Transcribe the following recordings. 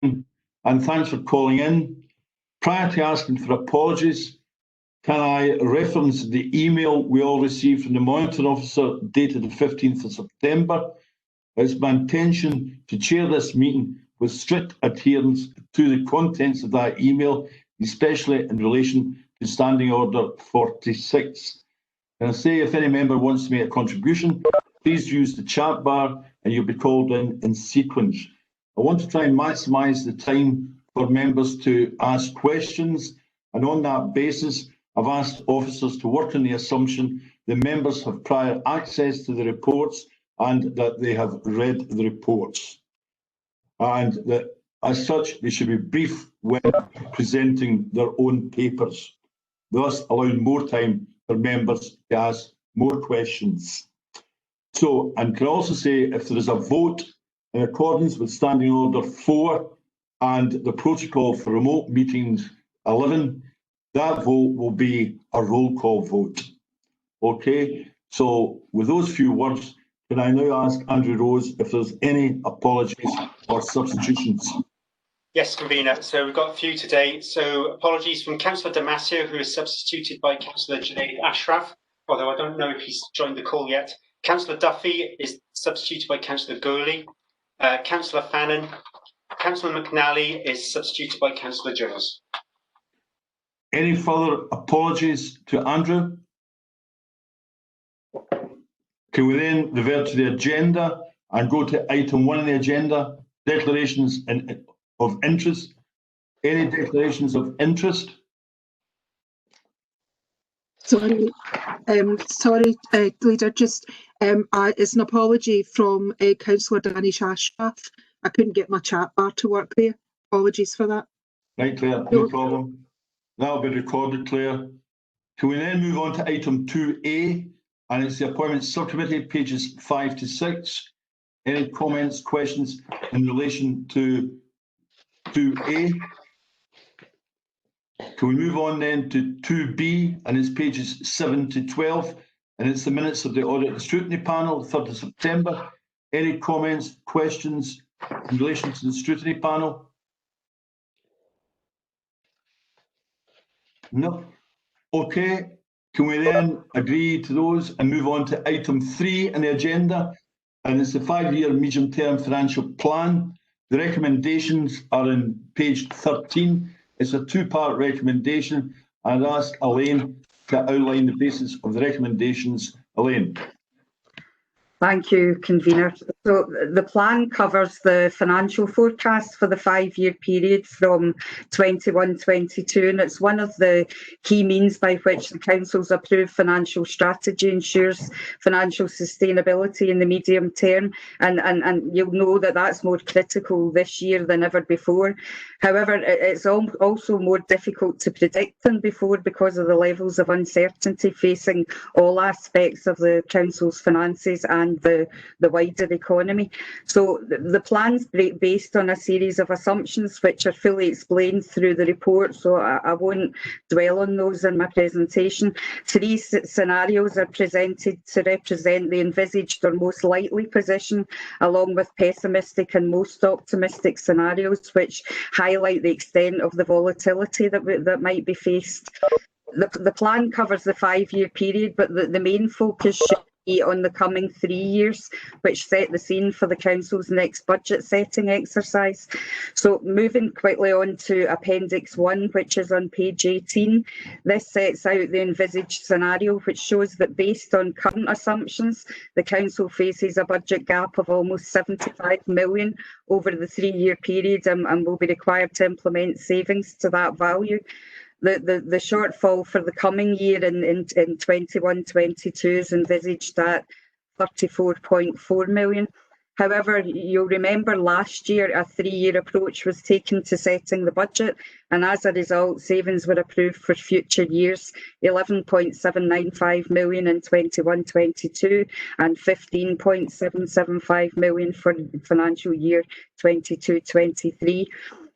and thanks for calling in. Prior to asking for apologies, can I reference the email we all received from the Monitoring Officer dated the 15th of September? It's my intention to chair this meeting with strict adherence to the contents of that email, especially in relation to Standing Order 46. And I say if any member wants to make a contribution, please use the chat bar and you'll be called in sequence. I want to try and maximise the time for members to ask questions, and on that basis, I've asked officers to work on the assumption that members have prior access to the reports and that they have read the reports, and that as such they should be brief when presenting their own papers, thus allowing more time for members to ask more questions. So, and can I also say, if there is a vote in accordance with Standing Order 4 and the protocol for remote meetings 11, that vote will be a roll call vote. Okay, so with those few words, can I now ask Andrew Rose if there's any apologies or substitutions? Yes, Convener. So we've got a few today. So apologies from Councillor Damasio, who is substituted by Councillor Junaid Ashraf, although I don't know if he's joined the call yet. Councillor Duffy is substituted by Councillor Gurley. Councillor Fannin. Councillor McNally is substituted by Councillor Jones. Any further apologies to Andrew? Can we then revert to the agenda and go to item 1 on the agenda, declarations of interest? Any declarations of interest? Sorry, Leader, just it's an apology from Councillor Danish Ashraf. I couldn't get my chat bar to work there. Apologies for that. Right, Claire, no problem. That'll be recorded, Claire. Can we then move on to item 2A, and it's the Appointments Subcommittee, pages 5 to 6. Any comments, questions in relation to 2A? Can we move on then to 2B, and it's pages 7 to 12, and it's the minutes of the Audit and Scrutiny Panel, 3rd of September. Any comments, questions in relation to the Scrutiny Panel? No. Okay. Can we then agree to those and move on to item 3 on the agenda? And it's the 5-year medium-term financial plan. The recommendations are on page 13. It's a 2-part recommendation. I'd ask Elaine to outline the basis of the recommendations. Elaine. Thank you, Convener. So the plan covers the financial forecast for the 5-year period from 21-22, and it's one of the key means by which the Council's approved financial strategy ensures financial sustainability in the medium term, and you'll know that that's more critical this year than ever before. However, it's also more difficult to predict than before because of the levels of uncertainty facing all aspects of the Council's finances and the wider economy. So the plan's based on a series of assumptions which are fully explained through the report, so I won't dwell on those in my presentation. 3 scenarios are presented to represent the envisaged or most likely position, along with pessimistic and most optimistic scenarios, which highlight the extent of the volatility that might be faced. The plan covers the 5-year period, but the main focus should be on the coming 3 years, which set the scene for the Council's next budget setting exercise. So moving quickly on to Appendix 1, which is on page 18, this sets out the envisaged scenario, which shows that based on current assumptions, the Council faces a budget gap of almost 75 million over the 3-year period and will be required to implement savings to that value. The shortfall for the coming year in 21-22 is envisaged at 34.4 million. However, you'll remember last year a 3-year approach was taken to setting the budget, and as a result, savings were approved for future years, 11.795 million in 21-22 and 15.775 million for financial year 22-23.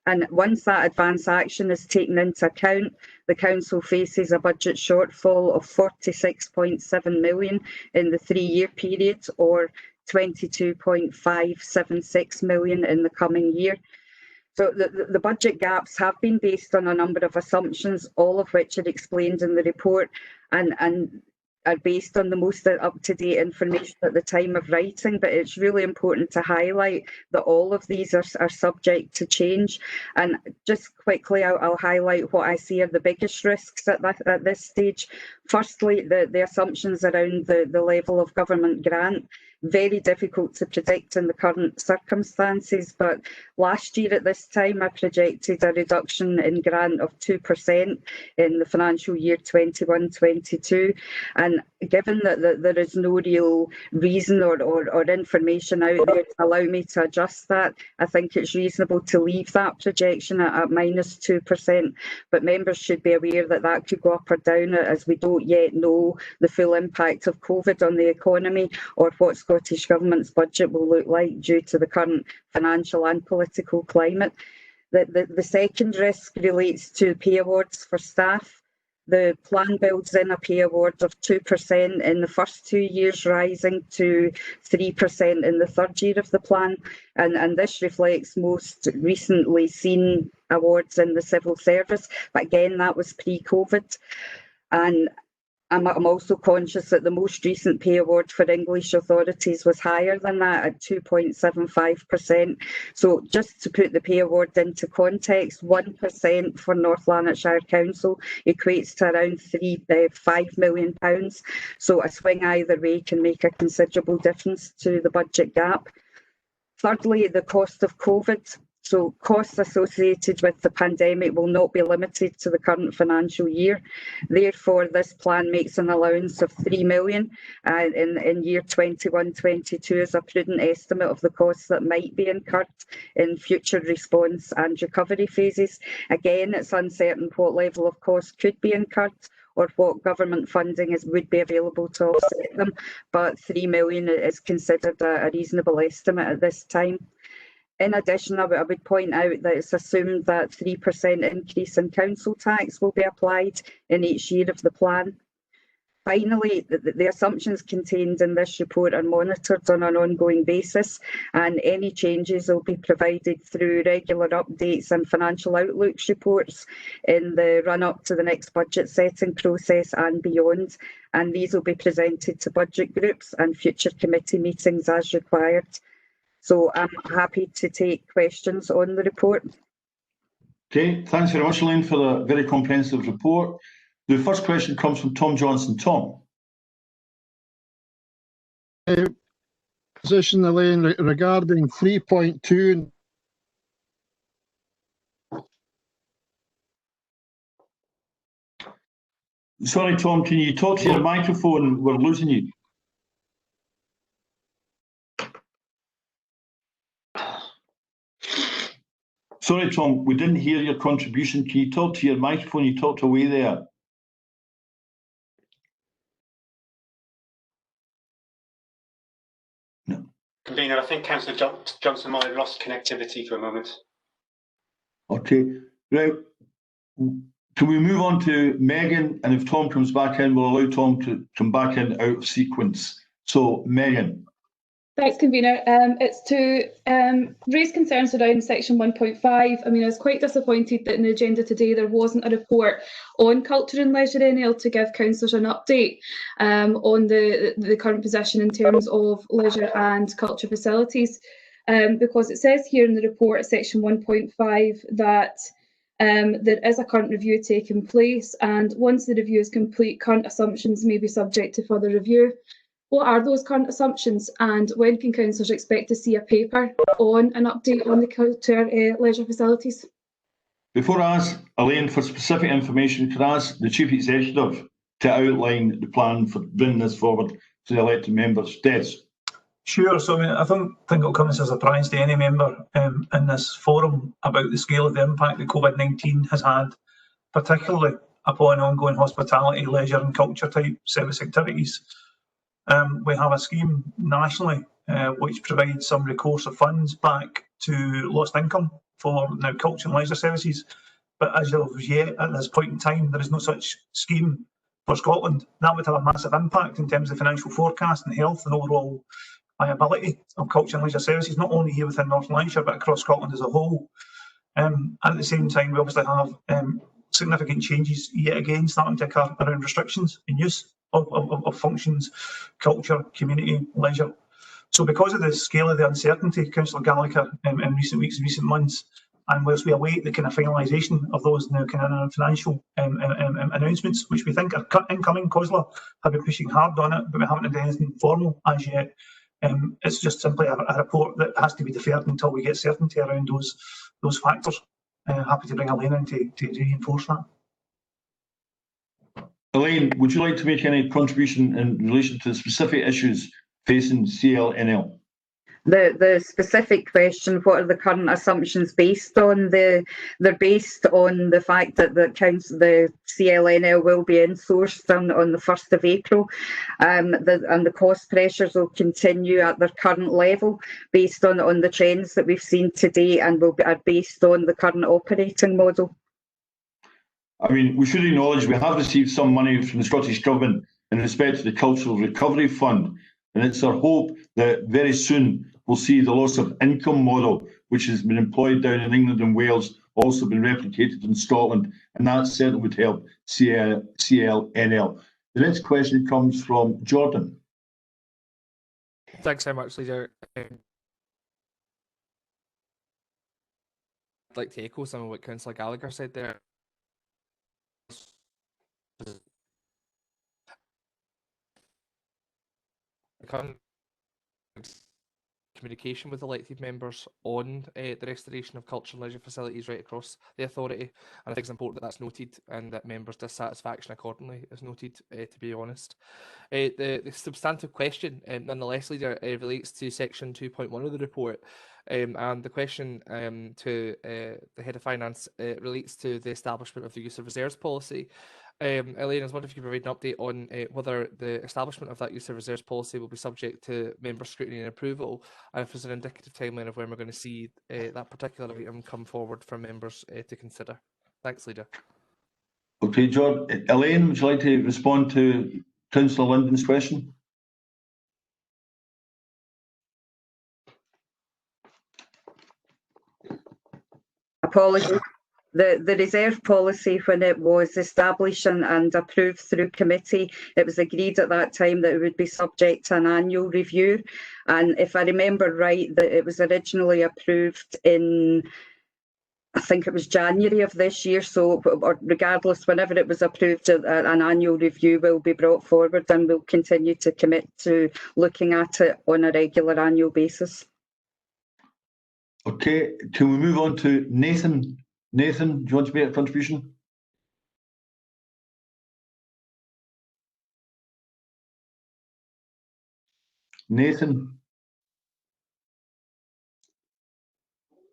And once that advance action is taken into account, the Council faces a budget shortfall of 46.7 million in the 3-year period, or 22.576 million in the coming year. So the budget gaps have been based on a number of assumptions, all of which are explained in the report and are based on the most up-to-date information at the time of writing. But it's really important to highlight that all of these are subject to change. And just quickly, I'll highlight what I see are the biggest risks at this stage. Firstly, the assumptions around the level of government grant. Very difficult to predict in the current circumstances, but last year at this time I projected a reduction in grant of 2% in the financial year 21-22, and given that there is no real reason or information out there to allow me to adjust that, I think it's reasonable to leave that projection at minus 2%, but members should be aware that that could go up or down as we don't yet know the full impact of COVID on the economy or what Scottish Government's budget will look like due to the current financial and political climate. The second risk relates to pay awards for staff. The plan builds in a pay award of 2% in the first 2 years, rising to 3% in the third year of the plan. And this reflects most recently seen awards in the civil service. But again, that was pre-COVID. And I'm also conscious that the most recent pay award for English authorities was higher than that at 2.75%. So just to put the pay award into context, 1% for North Lanarkshire Council equates to around £5 million. So a swing either way can make a considerable difference to the budget gap. Thirdly, the cost of COVID. So costs associated with the pandemic will not be limited to the current financial year. Therefore, this plan makes an allowance of £3 million in year 21-22 as a prudent estimate of the costs that might be incurred in future response and recovery phases. Again, it's uncertain what level of cost could be incurred or what government funding would be available to offset them, but £3 million is considered a reasonable estimate at this time. In addition, I would point out that it's assumed that 3% increase in council tax will be applied in each year of the plan. Finally, the assumptions contained in this report are monitored on an ongoing basis, and any changes will be provided through regular updates and financial outlooks reports in the run-up to the next budget setting process and beyond. And these will be presented to budget groups and future committee meetings as required. So I'm happy to take questions on the report. Okay, thanks very much, Elaine, for the very comprehensive report. The first question comes from Tom Johnson. Tom. Position, Elaine, regarding 3.2. Sorry, Tom, can you talk to your microphone? We're losing you. Sorry, Tom, we didn't hear your contribution. Can you talk to your microphone? You talked away there. No. Convener, I think Councillor Johnson might have lost connectivity for a moment. Okay, right. Can we move on to Megan? And if Tom comes back in, we'll allow Tom to come back in out of sequence. So, Megan. Thanks, Convener. It's to raise concerns around section 1.5. I mean, I was quite disappointed that in the agenda today there wasn't a report on culture and leisure NL to give councillors an update on the current position in terms of leisure and culture facilities. Because it says here in the report at section 1.5 that there is a current review taking place, and once the review is complete, current assumptions may be subject to further review. What are those current assumptions, and when can councillors expect to see a paper on an update on the culture leisure facilities? Before I ask Elaine for specific information, could I ask the Chief Executive to outline the plan for bringing this forward to the elected members? Des. Sure. So I don't think it'll come as a surprise to any member in this forum about the scale of the impact that COVID-19 has had, particularly upon ongoing hospitality, leisure and culture type service activities. We have a scheme nationally which provides some recourse of funds back to lost income for now culture and leisure services. But as of yet, at this point in time, there is no such scheme for Scotland. That would have a massive impact in terms of financial forecast and health and overall viability of culture and leisure services, not only here within North Lanarkshire, but across Scotland as a whole. And at the same time, we obviously have significant changes yet again starting to occur around restrictions in use of functions, culture, community, leisure. So because of the scale of the uncertainty, Councillor Gallagher, in recent weeks and recent months, and whilst we await the kind of finalisation of those now kind of financial announcements, which we think are incoming, COSLA have been pushing hard on it, but we haven't had anything formal as yet. It's just simply a report that has to be deferred until we get certainty around those factors. Happy to bring Elaine in to reinforce that. Elaine, would you like to make any contribution in relation to the specific issues facing CLNL? The specific question, what are the current assumptions based on? They're based on the fact that the CLNL will be insourced on the 1st of April, and the cost pressures will continue at their current level based on the trends that we've seen today, and are based on the current operating model. I mean, we should acknowledge we have received some money from the Scottish Government in respect to the Cultural Recovery Fund, and it's our hope that very soon we'll see the loss of income model, which has been employed down in England and Wales, also been replicated in Scotland, and that certainly would help CLNL. The next question comes from Jordan. Thanks very much, Leader. I'd like to echo some of what Councillor Gallagher said there. Communication with elected members on the restoration of culture and leisure facilities right across the authority, and I think it's important that that's noted and that members' dissatisfaction accordingly is noted, to be honest. The substantive question, nonetheless, Leader, relates to section 2.1 of the report, and the question to the Head of Finance relates to the establishment of the use of reserves policy. Elaine, I was wondering if you could provide an update on whether the establishment of that use of reserves policy will be subject to member scrutiny and approval, and if there's an indicative timeline of when we're going to see that particular item come forward for members to consider. Thanks, Leader. Okay, John. Elaine, would you like to respond to Councillor Linden's question? Apologies. The reserve policy, when it was established and approved through committee, it was agreed at that time that it would be subject to an annual review. And if I remember right, that it was originally approved in, I think it was January of this year. So regardless, whenever it was approved, an annual review will be brought forward, and we'll continue to commit to looking at it on a regular annual basis. Okay, can we move on to Nathan? Nathan, do you want to make a contribution? Nathan?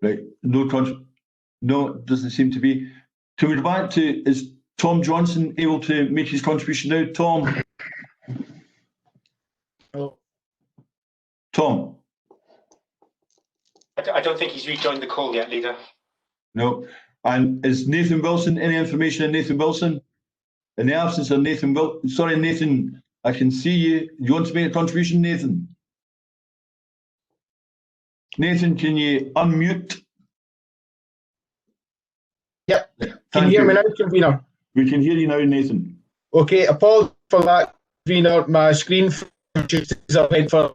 Right, no, doesn't seem to be. Can we go back to, is Tom Johnson able to make his contribution now? Tom? Oh. Tom? I don't think he's rejoined the call yet, Leader. No. And is Nathan Wilson, any information on Nathan Wilson? In the absence of Nathan Wilson, sorry, Nathan, I can see you. You want to make a contribution, Nathan? Nathan, can you unmute? Yep. Can you hear me now, Convener? We can hear you now, Nathan. Okay, apologies for that, Convener. My screen is up for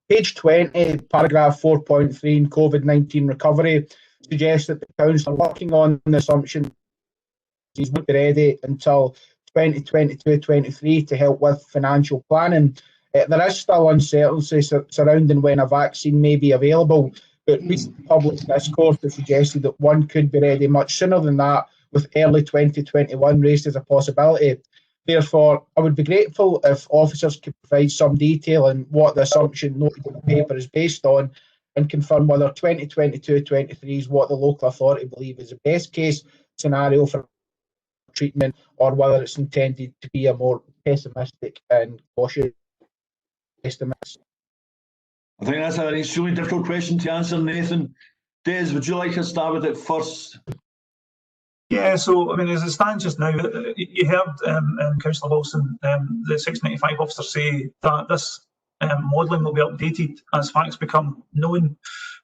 page 20, paragraph 4.3 in COVID-19 recovery suggests that the Council are working on the assumption these won't be ready until 2022-23 to help with financial planning. There is still uncertainty surrounding when a vaccine may be available, but recent public discourse has suggested that one could be ready much sooner than that, with early 2021 raised as a possibility. Therefore, I would be grateful if officers could provide some detail on what the assumption noted in the paper is based on, and confirm whether 2022-23 is what the local authority believe is the best case scenario for treatment, or whether it's intended to be a more pessimistic and cautious estimates. I think that's an extremely difficult question to answer, Nathan. Des, would you like to start with it first? Yeah, so I mean, as it stands just now, you heard Councillor Wilson, the 695 officer, say that this modelling will be updated as facts become known,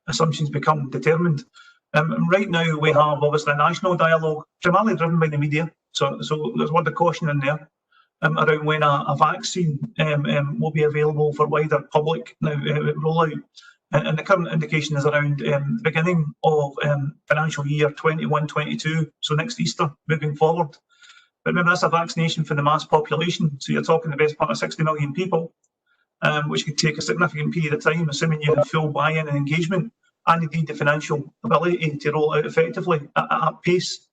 assumptions become determined. And right now we have obviously a national dialogue, primarily driven by the media. So there's a word of caution in there around when a vaccine will be available for wider public now rollout. And the current indication is around the beginning of financial year 21-22, so next Easter, moving forward. But remember, that's a vaccination for the mass population, so you're talking the best part of 60 million people, which could take a significant period of time, assuming you have full buy-in and engagement, and indeed the financial ability to roll out effectively at pace.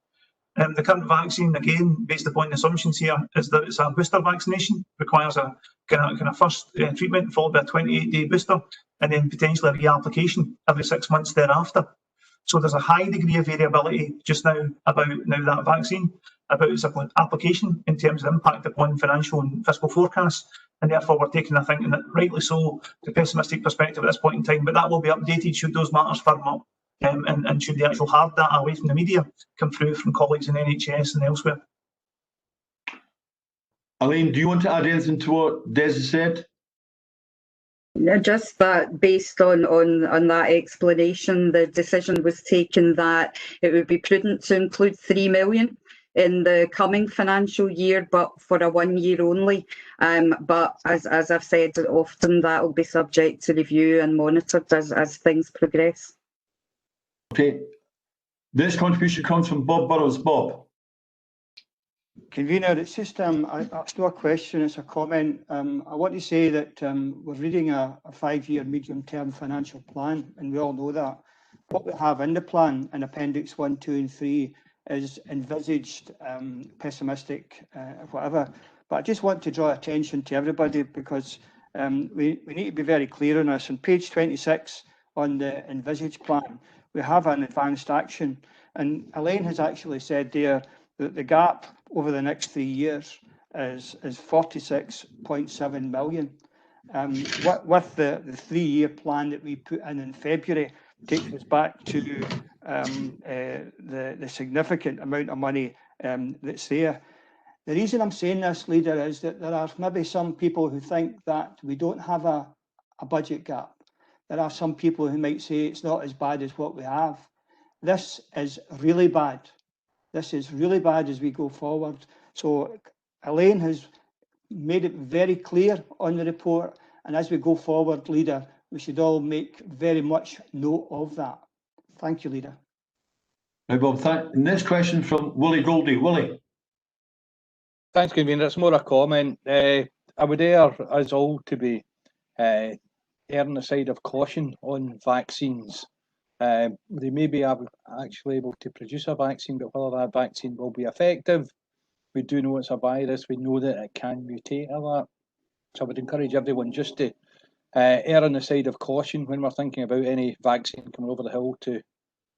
The current vaccine, again, based upon the assumptions here, is that it's a booster vaccination, requires a kind of first treatment followed by a 28-day booster, and then potentially a reapplication every 6 months thereafter. So there's a high degree of variability just now about that vaccine, about its application in terms of impact upon financial and fiscal forecasts, and therefore we're taking, I think, and rightly so, the pessimistic perspective at this point in time. But that will be updated should those matters firm up, and should the actual hard data away from the media come through from colleagues in NHS and elsewhere. Elaine, do you want to add anything to what Des has said? Just that based on that explanation, the decision was taken that it would be prudent to include 3 million in the coming financial year, but for a 1 year only. But as I've said, often that will be subject to review and monitored as things progress. Okay. This contribution comes from Bob Burrows. Bob. Convener, it's just it's not a question, it's a comment. I want to say that we're reading a 5-year medium-term financial plan, and we all know that. What we have in the plan in Appendix 1, 2 and 3 is envisaged pessimistic, whatever. But I just want to draw attention to everybody, because we need to be very clear on this. On page 26 on the envisaged plan, we have an advanced action. And Elaine has actually said there that the gap over the next 3 years is 46.7 million. With the 3-year plan that we put in February, takes us back to the significant amount of money that's there. The reason I'm saying this, Leader, is that there are maybe some people who think that we don't have a budget gap. There are some people who might say it's not as bad as what we have. This is really bad. This is really bad as we go forward. So Elaine has made it very clear on the report, and as we go forward, Leader, we should all make very much note of that. Thank you, Leader. Right, Bob. Next question from Willie Goldie. Willie. Thanks, Convener. It's more a comment. I would err us all to be erring the side of caution on vaccines. They may be actually able to produce a vaccine, but whether that vaccine will be effective, we do know it's a virus. We know that it can mutate a lot. So I would encourage everyone just to err on the side of caution when we're thinking about any vaccine coming over the hill to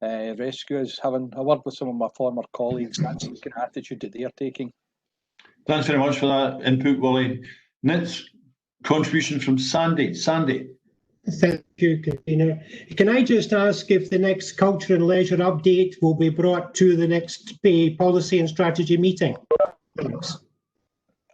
rescue us. Having a word with some of my former colleagues, that's the kind of attitude that they're taking. Thanks very much for that input, Willie. Next contribution from Sandy. Sandy. Thank you, Convener. Can I just ask if the next Culture and Leisure update will be brought to the next policy and strategy meeting? Thanks.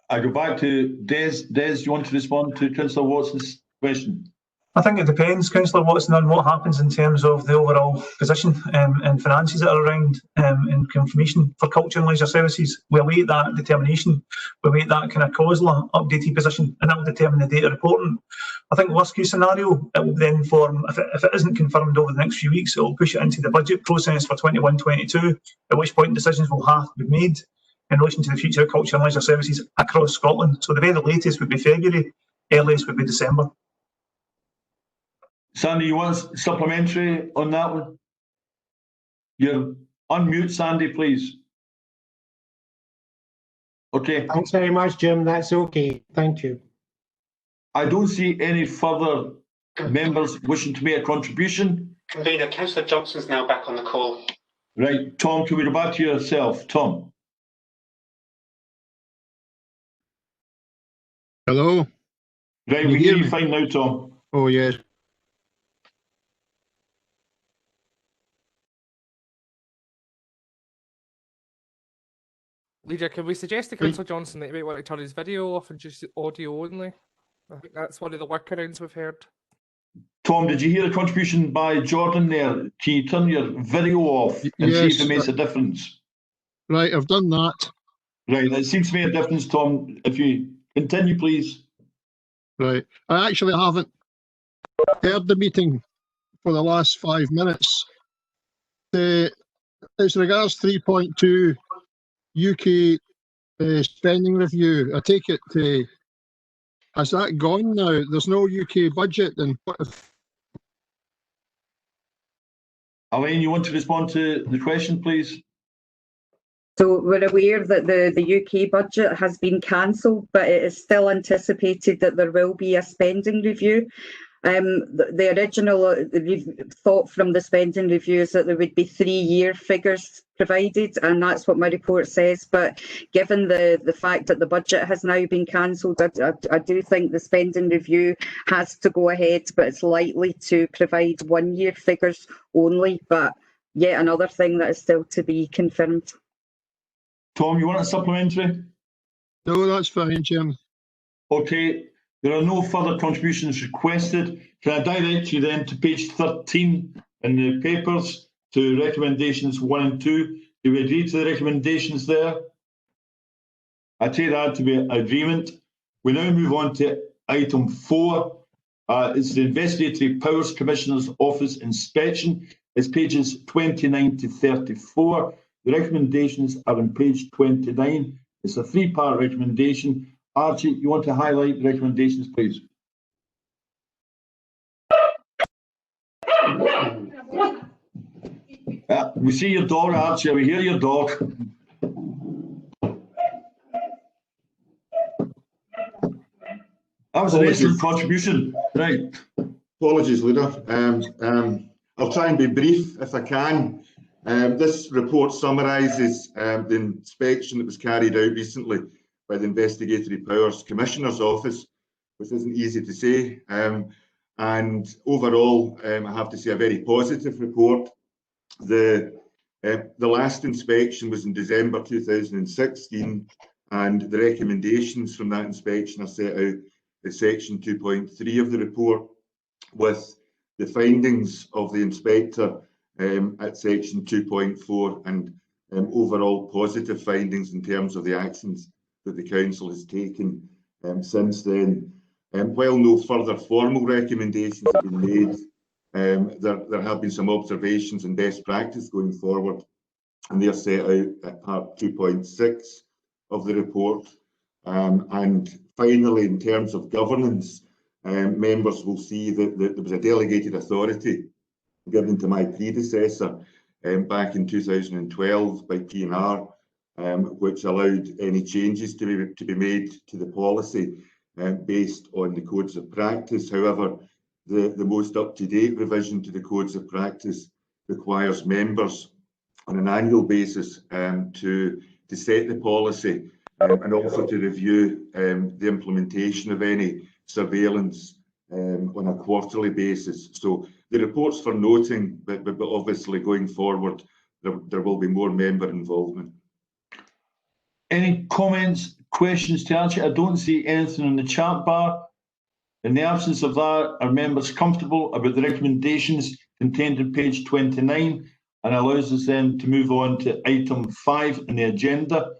I go back to Des. Des, you want to respond to Councillor Watson's question? I think it depends, Councillor Watson, on what happens in terms of the overall position and finances that are around in confirmation for culture and leisure services. We await that determination. We await that kind of COSLA updated position, and that will determine the data reporting. I think worst case scenario, it will then form, if it isn't confirmed over the next few weeks, it will push it into the budget process for 21-22, at which point decisions will have to be made in relation to the future of culture and leisure services across Scotland. So the very latest would be February, earliest would be December. Sandy, you want supplementary on that one? You're unmute, Sandy, please. Okay. Thanks very much, Jim. That's okay. Thank you. I don't see any further members wishing to make a contribution. Convener, Councillor Johnson's now back on the call. Right, Tom, can we go back to yourself? Tom. Hello? Right, we hear you fine now, Tom. Oh, yes. Leader, can we suggest to Councillor Johnson that he might want to turn his video off and just audio only? I think that's one of the workarounds we've heard. Tom, did you hear the contribution by Jordan there? Can you turn your video off and see if it makes a difference? Right, I've done that. Right, it seems to make a difference, Tom. If you continue, please. Right. I actually haven't heard the meeting for the last 5 minutes. As regards 3.2 UK spending review, I take it, has that gone now? There's no UK budget, and what if... Elaine, you want to respond to the question, please? So we're aware that the UK budget has been cancelled, but it is still anticipated that there will be a spending review. The original thought from the spending review is that there would be 3-year figures provided, and that's what my report says. But given the fact that the budget has now been cancelled, I do think the spending review has to go ahead, but it's likely to provide 1-year figures only. But yet another thing that is still to be confirmed. Tom, you want a supplementary? No, that's fine, Jim. Okay, there are no further contributions requested. Can I direct you then to page 13 in the papers to recommendations 1 and 2? Do we agree to the recommendations there? I take that to be an agreement. We now move on to item 4. It's the Investigatory Powers Commissioner's Office inspection. It's pages 29 to 34. The recommendations are on page 29. It's a 3-part recommendation. Archie, you want to highlight the recommendations, please? We see your dog, Archie. We hear your dog. That was an excellent contribution. Right. Apologies, Leader. I'll try and be brief if I can. This report summarises the inspection that was carried out recently by the Investigatory Powers Commissioner's Office, which isn't easy to say. And overall, I have to say, a very positive report. The last inspection was in December 2016, and the recommendations from that inspection are set out in section 2.3 of the report, with the findings of the inspector at section 2.4, and overall positive findings in terms of the actions that the council has taken since then. While no further formal recommendations have been made, there have been some observations and best practice going forward, and they are set out at part 2.6 of the report. And finally, in terms of governance, members will see that there was a delegated authority given to my predecessor back in 2012 by P&R, which allowed any changes to be made to the policy based on the codes of practice. However, the most up-to-date revision to the codes of practice requires members on an annual basis to set the policy and also to review the implementation of any surveillance on a quarterly basis. So the report's for noting, but obviously going forward, there will be more member involvement. Any comments, questions to Archie? I don't see anything in the chat bar. In the absence of that, are members comfortable about the recommendations contained on page 29? And allows us then to move on to item 5 in the agenda.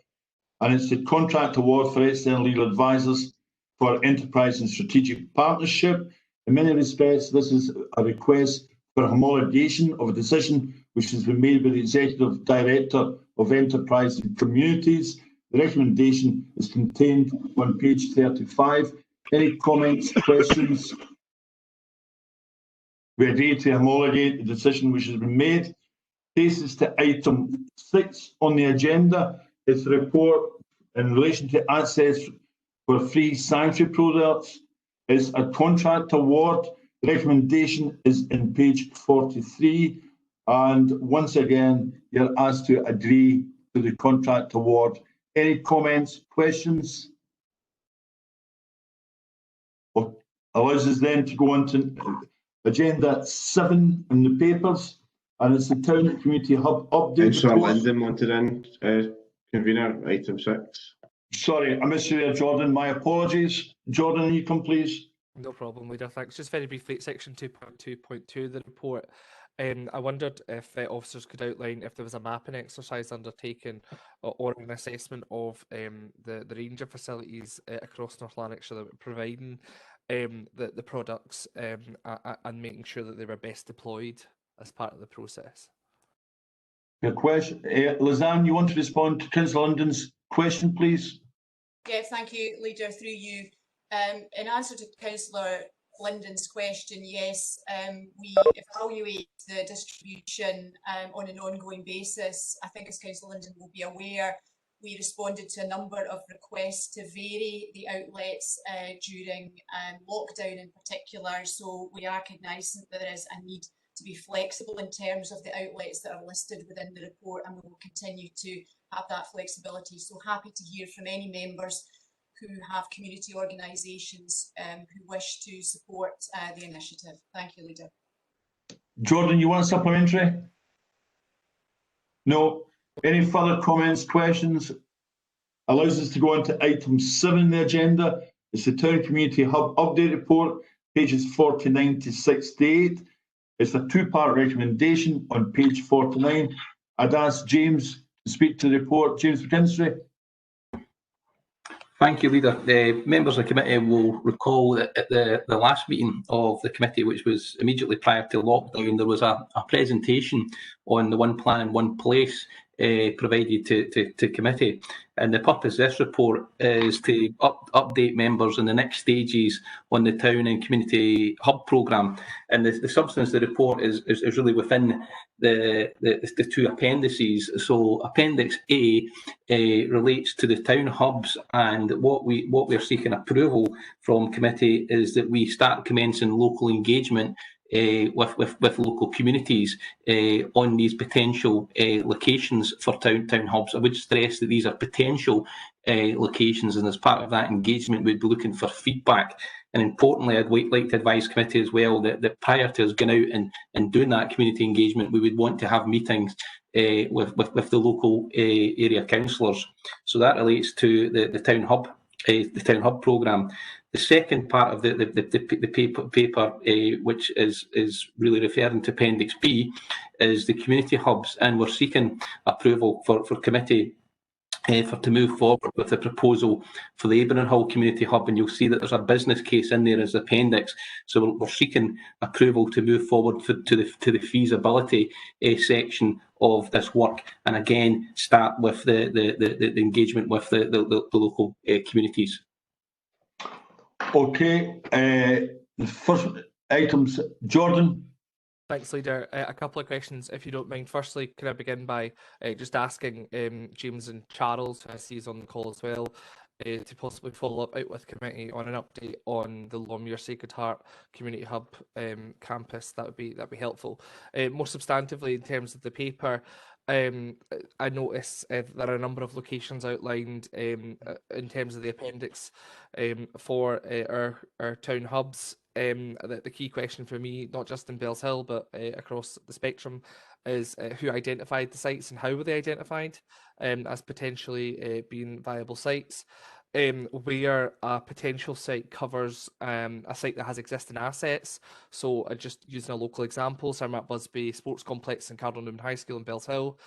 And it's the contract award for external legal advisors for enterprise and strategic partnership. In many respects, this is a request for homologation of a decision which has been made by the Executive Director of Enterprise and Communities. The recommendation is contained on page 35. Any comments, questions? We agree to homologate the decision which has been made. Takes us to item 6 on the agenda. It's a report in relation to access for free sanctuary products. It's a contract award. The recommendation is in page 43. And once again, you're asked to agree to the contract award. Any comments, questions? Well, allows us then to go on to agenda 7 in the papers, and it's the Town and Community Hub update. Councillor Linden wanted in, convener, item 6. Sorry, I missed you there, Jordan. My apologies. Jordan, you come please. No problem, Leader. Thanks. Just very briefly, section 2.2.2 of the report. I wondered if officers could outline if there was a mapping exercise undertaken or an assessment of the range of facilities across North Lanarkshire that were providing the products and making sure that they were best deployed as part of the process. Your question, Lizanne, you want to respond to Councillor London's question, please? Yes, thank you, Leader, through you. In answer to Councillor London's question, yes, we evaluate the distribution on an ongoing basis. I think, as Councillor London will be aware, we responded to a number of requests to vary the outlets during lockdown in particular. So we are recognising that there is a need to be flexible in terms of the outlets that are listed within the report, and we will continue to have that flexibility. So happy to hear from any members who have community organisations who wish to support the initiative. Thank you, Leader. Jordan, you want a supplementary? No. Any further comments, questions? Allows us to go on to item 7 in the agenda. It's the Town Community Hub Update Report, pages 49 to 68. It's a two-part recommendation on page 49. I'd ask James to speak to the report. James McKinstry. Thank you, Leader. The members of the committee will recall that at the last meeting of the committee, which was immediately prior to lockdown, there was a presentation on the One Plan, One Place provided to committee. And the purpose of this report is to update members on the next stages on the Town and Community Hub programme. And the substance of the report is really within the two appendices. So Appendix A relates to the town hubs, and what we're seeking approval from committee is that we start commencing local engagement with local communities on these potential locations for town hubs. I would stress that these are potential locations, and as part of that engagement we'd be looking for feedback. And importantly, I'd like to advise committee as well that prior to us going out and doing that community engagement, we would want to have meetings with the local area councillors. So that relates to the town hub programme. The second part of the paper, which is really referring to Appendix B, is the community hubs, and we're seeking approval for committee to move forward with the proposal for the Aberonhill Community Hub, and you'll see that there's a business case in there as appendix. So we're seeking approval to move forward to the feasibility section of this work, and again start with the engagement with the local communities. Okay, the first items, Jordan. Thanks, Leader. A couple of questions, if you don't mind. Firstly, can I begin by just asking James and Charles, who I see is on the call as well, to possibly follow up out with committee on an update on the Longmuir Sacred Heart Community Hub campus. That would be helpful. More substantively, in terms of the paper, I notice there are a number of locations outlined in terms of the appendix for our town hubs. The key question for me, not just in Bells Hill but across the spectrum, is who identified the sites and how were they identified as potentially being viable sites. Where a potential site covers a site that has existing assets. So just using a local example, Sarmat Busby Sports Complex and Cardinal Newman High School in Bells Hill,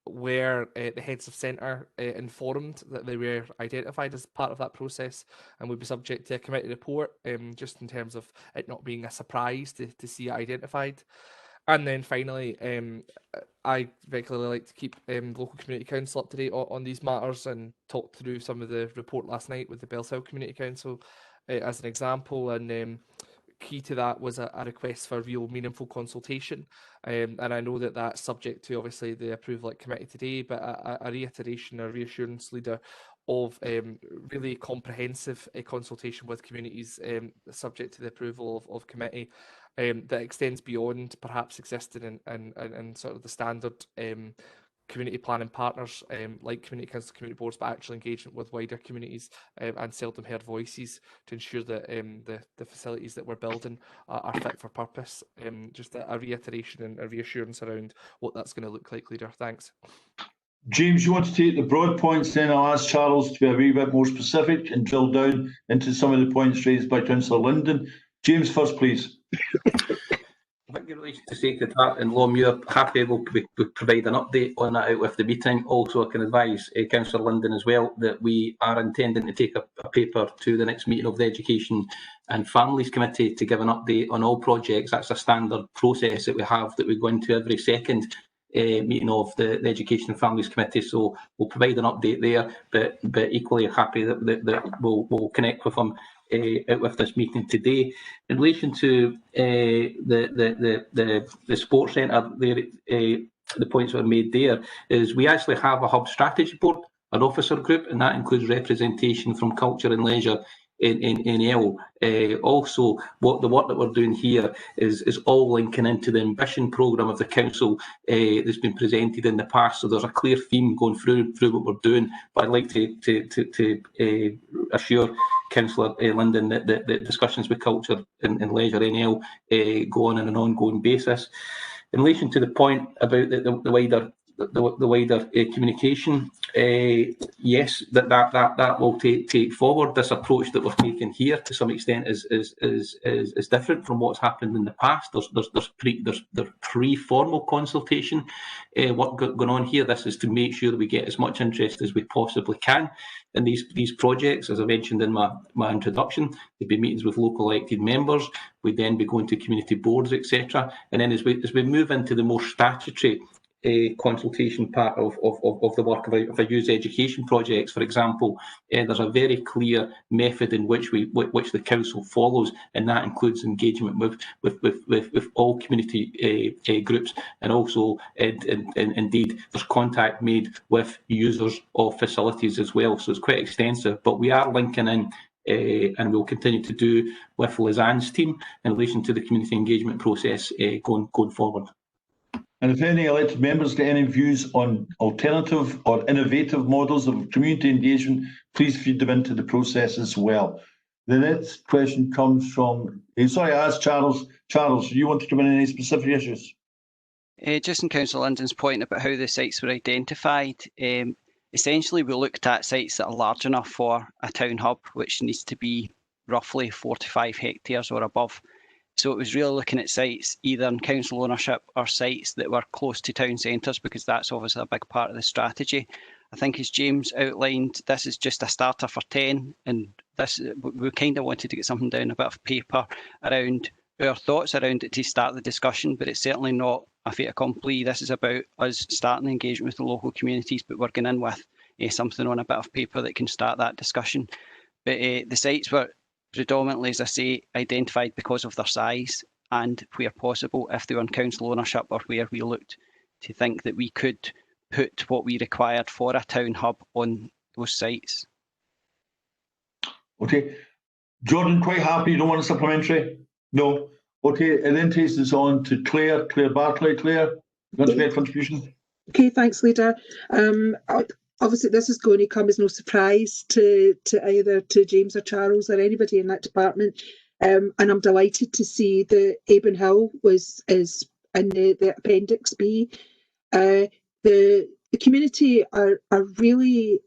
where the heads of centre informed that they were identified as part of that process and would be subject to a committee report, just in terms of it not being a surprise to see it identified. And then finally, I regularly like to keep local community council up to date on these matters, and talk through some of the report last night with the Bells Hill Community Council as an example. And key to that was a request for real meaningful consultation. And I know that that's subject to obviously the approval at committee today, but a reiteration, a reassurance, Leader, of really comprehensive consultation with communities subject to the approval of committee. That extends beyond perhaps existing and sort of the standard community planning partners like community council, community boards, but actual engagement with wider communities and seldom heard voices to ensure that the facilities that we're building are fit for purpose. Just a reiteration and a reassurance around what that's going to look like, Leader. Thanks. James, you want to take the broad points, then I'll ask Charles to be a wee bit more specific and drill down into some of the points raised by Councillor Linden. James first, please. I think in relation to Sacred Heart and Longmuir, happy will provide an update on that out with the meeting. Also, I can advise Councillor Linden as well that we are intending to take a paper to the next meeting of the Education and Families Committee to give an update on all projects. That's a standard process that we go into every second meeting of the Education and Families Committee. So we'll provide an update there, but equally happy that we'll connect with them out with this meeting today. In relation to the sports centre, the points that were made there is we actually have a hub strategy board, an officer group, and that includes representation from culture and leisure in L. Also, the work that we're doing here is all linking into the ambition programme of the council that's been presented in the past. So there's a clear theme going through what we're doing. But I'd like to assure Councillor Linden that the discussions with culture and leisure NL go on an ongoing basis. In relation to the point about the wider communication, yes, that will take forward. This approach that we're taking here to some extent is different from what's happened in the past. There's pre-formal consultation work going on here. This is to make sure that we get as much interest as we possibly can in these projects. As I mentioned in my introduction, there'd be meetings with local elected members. We'd then be going to community boards, etc. And then as we move into the more statutory consultation part of the work of if I use education projects, for example, there's a very clear method in which the council follows, and that includes engagement with all community groups, and also indeed there's contact made with users of facilities as well. So it's quite extensive, but we are linking in and we'll continue to do with Lizanne's team in relation to the community engagement process going forward. And if any elected members get any views on alternative or innovative models of community engagement, please feed them into the process as well. The next question comes from, sorry, I asked Charles. Charles, you want to come in on any specific issues? Just in Councillor Linden's point about how the sites were identified, essentially we looked at sites that are large enough for a town hub, which needs to be roughly 45 hectares or above. So it was really looking at sites either in council ownership or sites that were close to town centres, because that's obviously a big part of the strategy. I think as James outlined, this is just a starter for 10, and we kind of wanted to get something down, a bit of paper around our thoughts around it to start the discussion, but it's certainly not a fait accompli. This is about us starting engagement with the local communities, but we're going in with something on a bit of paper that can start that discussion. But the sites were predominantly, as I say, identified because of their size, and where possible, if they were in council ownership or where we looked to think that we could put what we required for a town hub on those sites. Okay. Jordan, quite happy? You don't want a supplementary? No. Okay, and then takes us on to Claire Barclay. Claire, you want to make a contribution? Okay, thanks, Leader. Obviously, this is going to come as no surprise to either to James or Charles or anybody in that department. And I'm delighted to see that Aben Hill is in the Appendix B. The community are really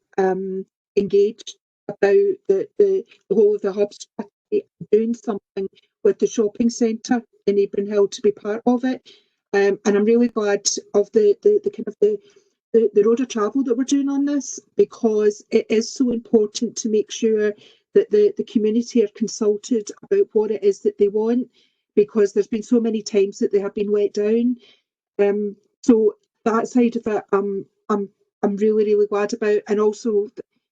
engaged about the whole of the hub strategy, doing something with the shopping centre in Aben Hill to be part of it. And I'm really glad of the kind of the road of travel that we're doing on this, because it is so important to make sure that the community are consulted about what it is that they want, because there's been so many times that they have been let down. So that side of it, I'm really glad about. And also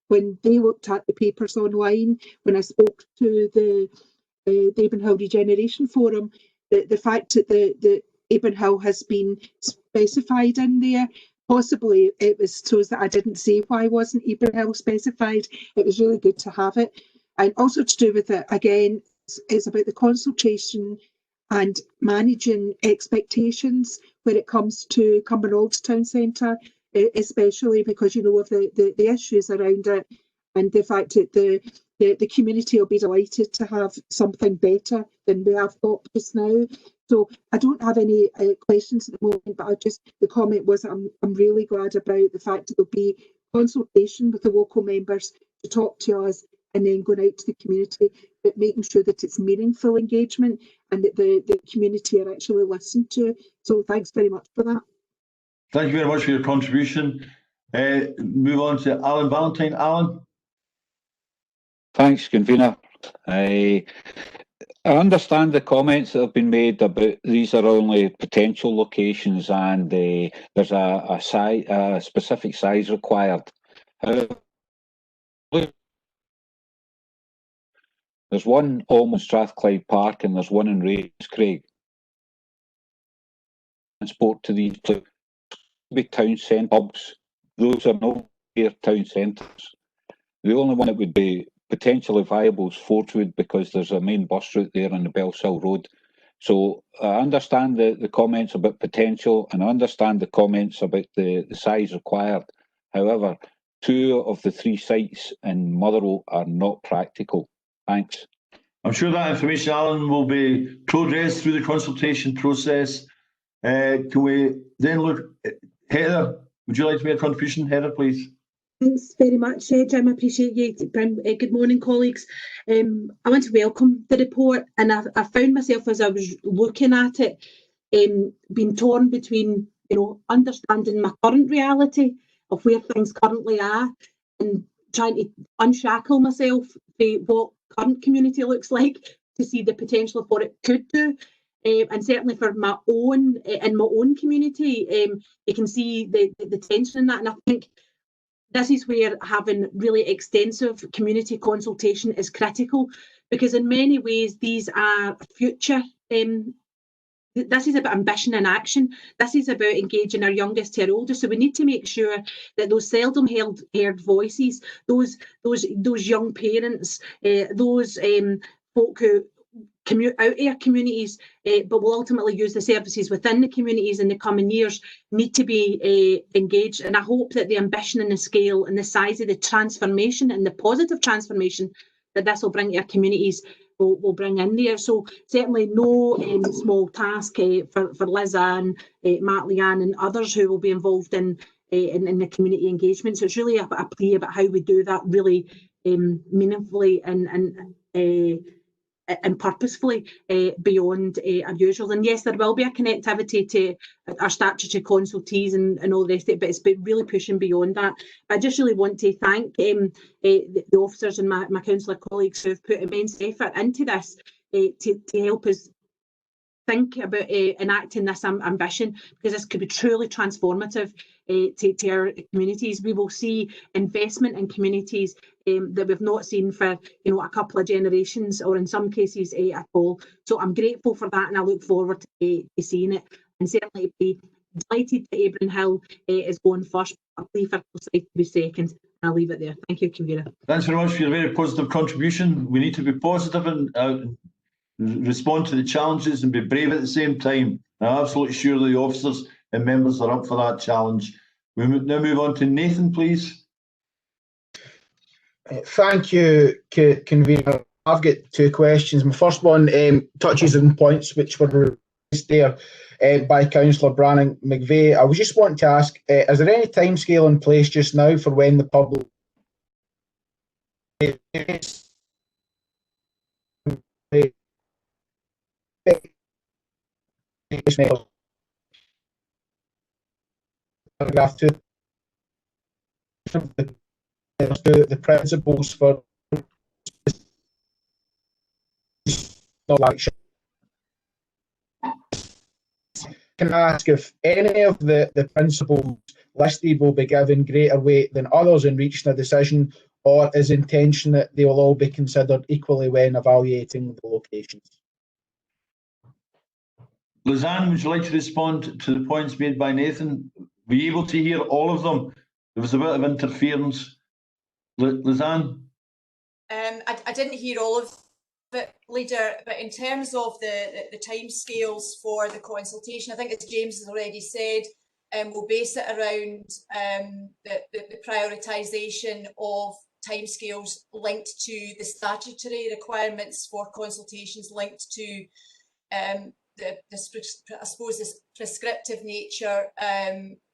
when they looked at the papers online, when I spoke to the Aben Hill Regeneration Forum, the fact that the Aben Hill has been specified in there. Possibly it was so that I didn't say why wasn't Aben Hill specified. It was really good to have it. And also to do with it, again, it's about the consultation and managing expectations when it comes to Cumbernauld Town Centre, especially because, you know, of the issues around it, and the fact that the community will be delighted to have something better than we have got just now. So I don't have any questions at the moment, but the comment was I'm really glad about the fact that there'll be consultation with the local members to talk to us and then going out to the community, but making sure that it's meaningful engagement and that the community are actually listened to. So thanks very much for that. Thank you very much for your contribution. Move on to Alan Valentine. Alan. Thanks, convener. I understand the comments that have been made about these are only potential locations and there's a specific size required. However, there's one almost Strathclyde Park and there's one in Raiscraig. Transport to these places be town centre hubs. Those are no near town centres. The only one that would be potentially viable is Fortwood because there's a main bus route there on the Bellsill Road. So I understand the comments about potential and I understand the comments about the size required. However, 2 of the 3 sites in Motherwell are not practical. Thanks. I'm sure that information, Alan, will be progressed through the consultation process. Can we then look at Heather? Would you like to make a contribution, Heather, please? Thanks very much, Jim. I appreciate you. Good morning, colleagues. I want to welcome the report, and I found myself as I was looking at it, being torn between, understanding my current reality of where things currently are, and trying to unshackle myself to what current community looks like to see the potential of what it could do. And certainly for my own in my own community, you can see the tension in that, and I think this is where having really extensive community consultation is critical, because in many ways these are future. This is about ambition and action. This is about engaging our youngest to our oldest. So we need to make sure that those seldom heard voices, those young parents, those folk who commute out of our communities, but will ultimately use the services within the communities in the coming years, need to be engaged. And I hope that the ambition and the scale and the size of the transformation and the positive transformation that this will bring to our communities will bring in there. So certainly no small task for Liz Ann, Matt Leanne and others who will be involved in the community engagement. So it's really a plea about how we do that really meaningfully and purposefully beyond our usual. And yes, there will be a connectivity to our statutory consultees and all the rest of it, but it's really pushing beyond that. But I just really want to thank the officers and my councillor colleagues who have put immense effort into this to help us think about enacting this ambition, because this could be truly transformative to our communities. We will see investment in communities that we've not seen for a couple of generations, or in some cases at all. So I'm grateful for that, and I look forward to seeing it. And certainly be delighted that Abram Hill is going first. I believe for Forsyth to be second. I'll leave it there. Thank you, Convener. Thanks very much for your very positive contribution. We need to be positive and respond to the challenges and be brave at the same time. I'm absolutely sure the officers and members are up for that challenge. We now move on to Nathan, please. Thank you, Convener. I've got 2 questions. My first one touches on points which were raised there by Councillor Branning McVeigh. I was just wanting to ask, is there any timescale in place just now for when the public paragraph 2 the principles for action? Can I ask if any of the principles listed will be given greater weight than others in reaching a decision, or is intention that they will all be considered equally when evaluating the locations? Liz Ann, would you like to respond to the points made by Nathan? Were you able to hear all of them? There was a bit of interference. Liz Ann? I didn't hear all of it, Leader, but in terms of the timescales for the consultation, I think, as James has already said, we'll base it around the prioritisation of timescales linked to the statutory requirements for consultations, linked to I suppose this prescriptive nature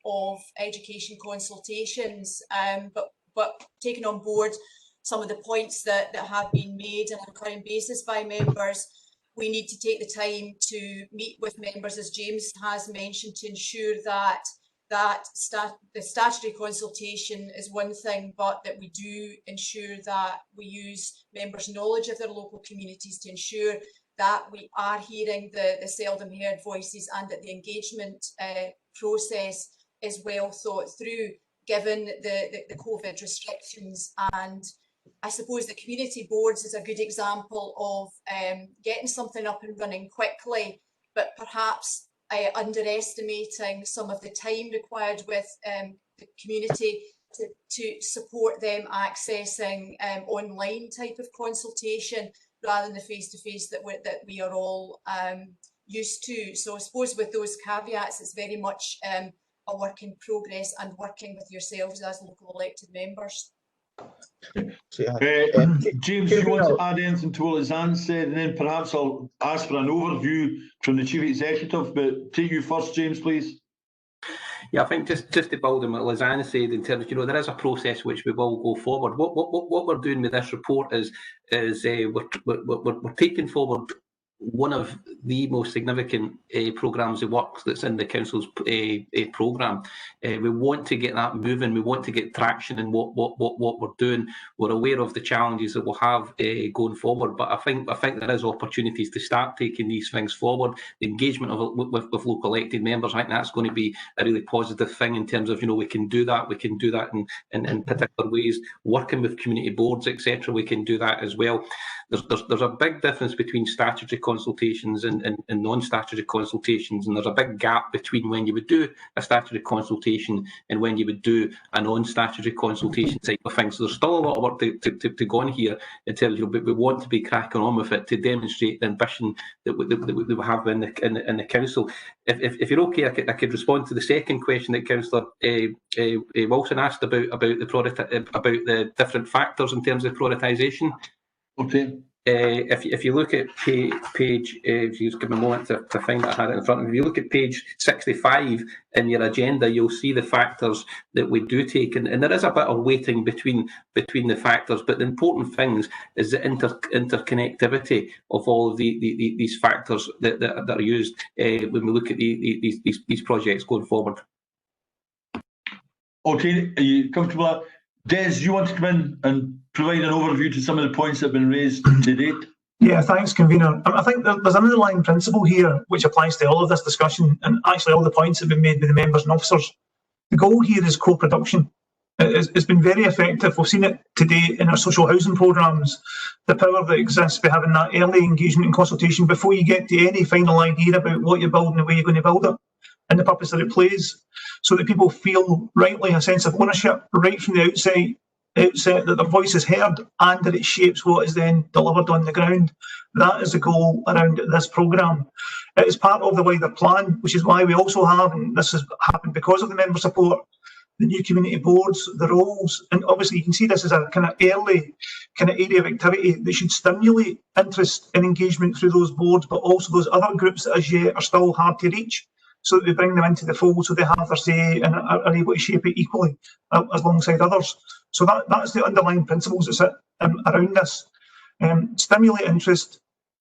of education consultations, but taking on board some of the points that have been made on a current basis by members. We need to take the time to meet with members, as James has mentioned, to ensure that the statutory consultation is one thing, but that we do ensure that we use members' knowledge of their local communities to ensure that we are hearing the seldom heard voices, and that the engagement process is well thought through, given the COVID restrictions. And I suppose the community boards is a good example of getting something up and running quickly, but perhaps underestimating some of the time required with the community to support them accessing online type of consultation, rather than the face-to-face that we are all used to. So I suppose with those caveats, it's very much a work in progress, and working with yourselves as local elected members. James, do you want to add anything to what Lisanne said, and then perhaps I'll ask for an overview from the Chief Executive, but take you first, James, please. Yeah, I think just to build on what Lisanne said, in terms of, there is a process which we will go forward. What we're doing with this report is we're taking forward one of the most significant programmes of work that's in the council's programme. We want to get that moving. We want to get traction in what we're doing. We're aware of the challenges that we'll have going forward, but I think there is opportunities to start taking these things forward. The engagement with local elected members, I think that's going to be a really positive thing in terms of, we can do that. We can do that in particular ways. Working with community boards, etc., we can do that as well. There's a big difference between statutory consultations and non-statutory consultations, and there's a big gap between when you would do a statutory consultation and when you would do a non-statutory consultation type of thing. So there's still a lot of work to go on here in terms of, but we want to be cracking on with it to demonstrate the ambition that we have in the council. If you're okay, I could respond to the second question that Councillor Wilson asked about the different factors in terms of prioritisation. Okay. If you look at page, if you just give me a moment to find that I had it in front of me. If you look at page 65 in your agenda, you'll see the factors that we do take, and there is a bit of weighting between the factors. But the important things is the interconnectivity of all of these factors that are used when we look at these projects going forward. Okay, are you comfortable with that? Des, you want to come in and provide an overview to some of the points that have been raised to date? Yeah, thanks, Convener. I think there's an underlying principle here which applies to all of this discussion, and actually all the points that have been made by the members and officers. The goal here is co-production. It's been very effective. We've seen it today in our social housing programmes, the power that exists by having that early engagement and consultation before you get to any final idea about what you're building, the way you're going to build it, and the purpose that it plays, so that people feel rightly a sense of ownership right from the outset, that their voice is heard and that it shapes what is then delivered on the ground. That is the goal around this programme. It is part of the wider plan, which is why we also have, and this has happened because of the member support, the new community boards, the roles, and obviously you can see this as a kind of early area of activity that should stimulate interest and engagement through those boards, but also those other groups that as yet are still hard to reach, so that we bring them into the fold so they have their say and are able to shape it equally alongside others. So that's the underlying principles that sit around this. Stimulate interest,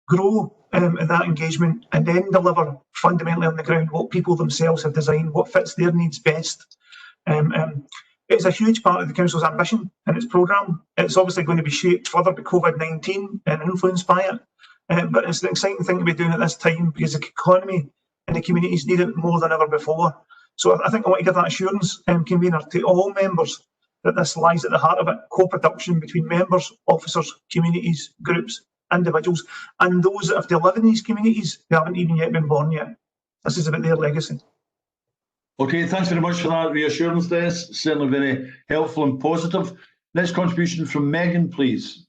grow that engagement, and then deliver fundamentally on the ground what people themselves have designed, what fits their needs best. It's a huge part of the council's ambition and its programme. It's obviously going to be shaped further by COVID-19 and influenced by it, but it's an exciting thing to be doing at this time because the economy and the communities need it more than ever before. So I think I want to give that assurance, Convener, to all members that this lies at the heart of it, co-production between members, officers, communities, groups, individuals, and those that have to live in these communities who haven't even yet been born yet. This is about their legacy. Okay, thanks very much for that reassurance, Des. Certainly very helpful and positive. Next contribution from Megan, please.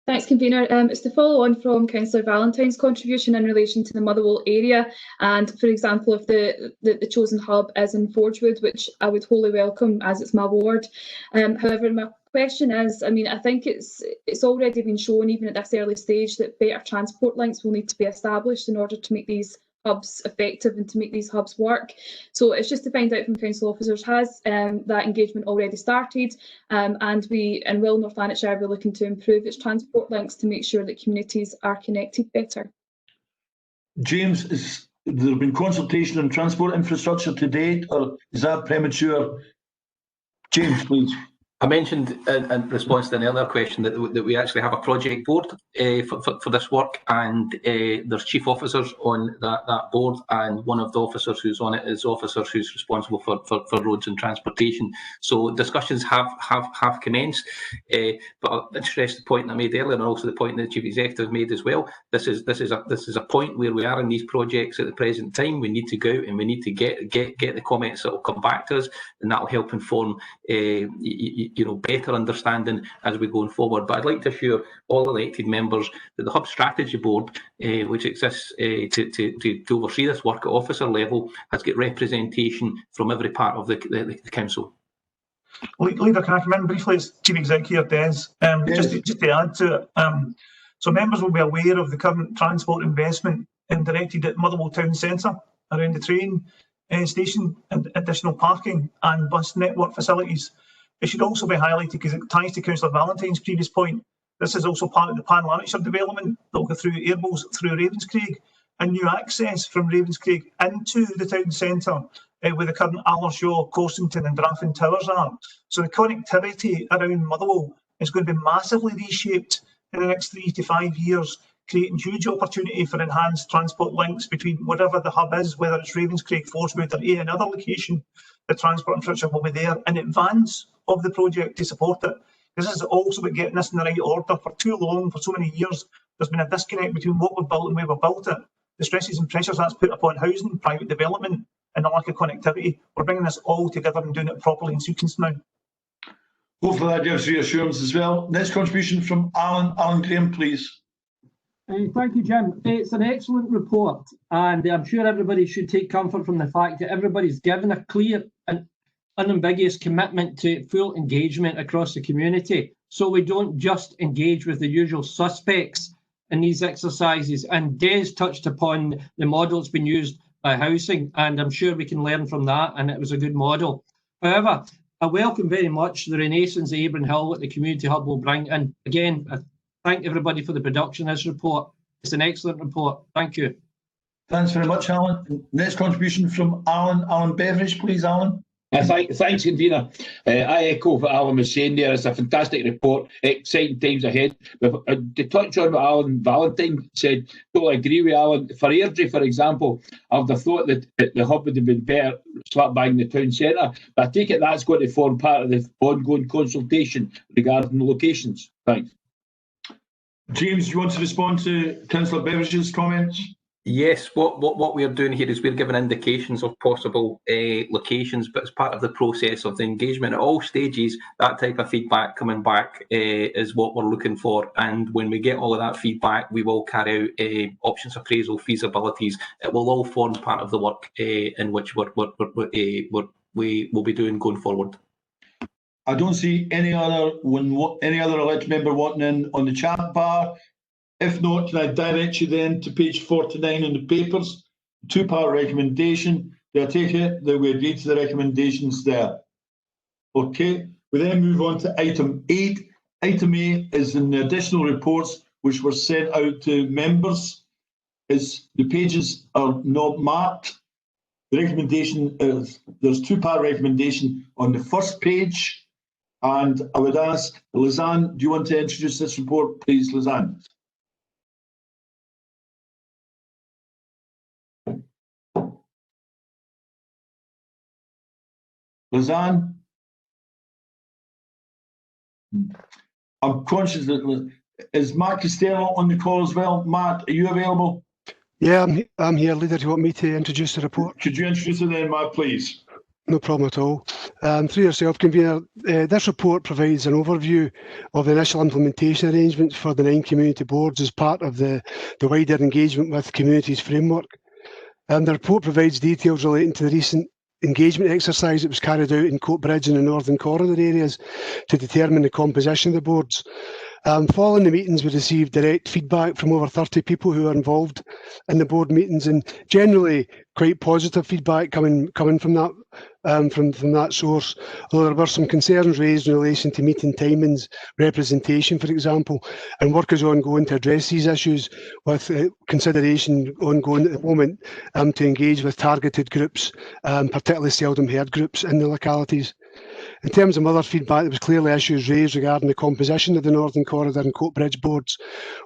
Thanks, Convener. It's to follow on from Councillor Valentine's contribution in relation to the Motherwell area, and for example, if the chosen hub is in Forgewood, which I would wholly welcome as it's my ward. However, question is, I mean, I think it's already been shown, even at this early stage, that better transport links will need to be established in order to make these hubs effective and to make these hubs work. So it's just to find out from council officers, has that engagement already started? And we, in Will North Lanarkshire, we're looking to improve its transport links to make sure that communities are connected better. James, has there been consultation on transport infrastructure to date, or is that premature? James, please. I mentioned in response to an earlier question that we actually have a project board for this work, and there's chief officers on that board, and one of the officers who's on it is officers who's responsible for roads and transportation. So discussions have commenced, but I'll stress the point I made earlier, and also the point that the chief executive made as well. This is a point where we are in these projects at the present time. We need to go out and we need to get the comments that will come back to us, and that will help inform better understanding as we're going forward. But I'd like to assure all elected members that the Hub Strategy Board, which exists to oversee this work at officer level, has got representation from every part of the council. Leader, can I come in briefly? It's Chief Executive Des. Just to add to it, so members will be aware of the current transport investment directed at Motherwell Town Centre around the train station and additional parking and bus network facilities. It should also be highlighted, because it ties to Councillor Valentine's previous point. This is also part of the Pan Lanarkshire development that will go through Airbows through Ravenscraig, and new access from Ravenscraig into the town centre where the current Allershaw, Corsington and Draffin Towers are. So the connectivity around Motherwell is going to be massively reshaped in the next 3 to 5 years, creating huge opportunity for enhanced transport links between whatever the hub is, whether it's Ravenscraig, Forswood or another location. The transport infrastructure will be there in advance of the project to support it. This is also about getting this in the right order. For too long, for so many years, there's been a disconnect between what we've built and where we've built it. The stresses and pressures that's put upon housing, private development and the lack of connectivity. We're bringing this all together and doing it properly in sequence now. Hopefully that gives reassurance as well. Next contribution from Alan. Alan Graham, please. Thank you, Jim. It's an excellent report, and I'm sure everybody should take comfort from the fact that everybody's given a clear and unambiguous commitment to full engagement across the community, so we don't just engage with the usual suspects in these exercises. And Des touched upon the model that's been used by housing, and I'm sure we can learn from that, and it was a good model. However, I welcome very much the renaissance of Abram Hill that the community hub will bring, and again, I thank everybody for the production of this report. It's an excellent report. Thank you. Thanks very much, Alan. Next contribution from Alan. Alan Beveridge, please, Alan. Thanks, convener. I echo what Alan was saying there. It's a fantastic report, exciting times ahead. To touch on what Alan Valentine said, totally agree with Alan. For Airdrie, for example, I would have thought that the hub would have been better slap bang the town centre, but I take it that's going to form part of the ongoing consultation regarding the locations. Thanks. James, do you want to respond to Councillor Beveridge's comments? Yes, what we're doing here is we're giving indications of possible locations, but as part of the process of the engagement at all stages, that type of feedback coming back is what we're looking for. And when we get all of that feedback, we will carry out options appraisal, feasibilities. It will all form part of the work in which we will be doing going forward. I don't see any other elected member wanting in on the chat bar. If not, can I direct you then to page 49 in the papers, two-part recommendation. Do I take it that we agree to the recommendations there? Okay, we then move on to item 8. Item 8 is in the additional reports which were sent out to members. The pages are not marked. The recommendation is, there's two-part recommendation on the first page. And I would ask, Lizanne, do you want to introduce this report, please, Lizanne? Lizanne? I'm conscious that is Mark Costello on the call as well. Mark, are you available? Yeah, I'm here, Leader. Do you want me to introduce the report? Could you introduce it then, Mark, please? No problem at all. Through yourself, Convener, this report provides an overview of the initial implementation arrangements for the 9 community boards as part of the wider engagement with communities framework. The report provides details relating to the recent engagement exercise that was carried out in Coatbridge and the Northern Corridor areas to determine the composition of the boards. Following the meetings, we received direct feedback from over 30 people who are involved in the board meetings, and generally quite positive feedback coming from that from that source. Although there were some concerns raised in relation to meeting timings, representation, for example, and work is ongoing to address these issues, with consideration ongoing at the moment to engage with targeted groups, particularly seldom heard groups in the localities. In terms of other feedback, there was clearly issues raised regarding the composition of the Northern Corridor and Coatbridge boards,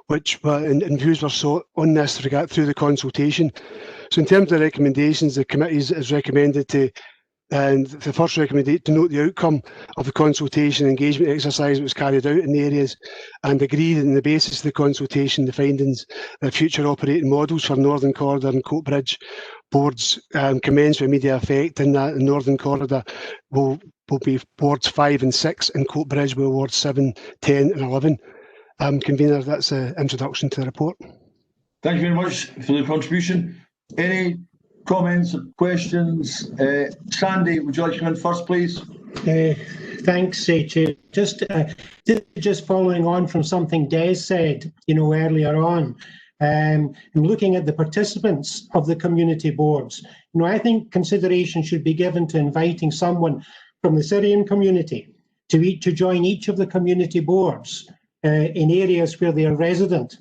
which and views were sought on this through the consultation. So in terms of the recommendations, the committee is recommended to, and the first recommendation, to note the outcome of the consultation and engagement exercise that was carried out in the areas, and agree that on the basis of the consultation, the findings, the future operating models for Northern Corridor and Coatbridge boards commence with immediate effect, and that the Northern Corridor will be wards 5 and 6, and Coatbridge will wards 7, 10 and 11. Convener, that's an introduction to the report. Thank you very much for the contribution. Any comments or questions? Sandy, would you like to come in first, please? Thanks, Chair. Just following on from something Des said, earlier on, and looking at the participants of the community boards, I think consideration should be given to inviting someone from the Syrian community to join each of the community boards in areas where they are resident.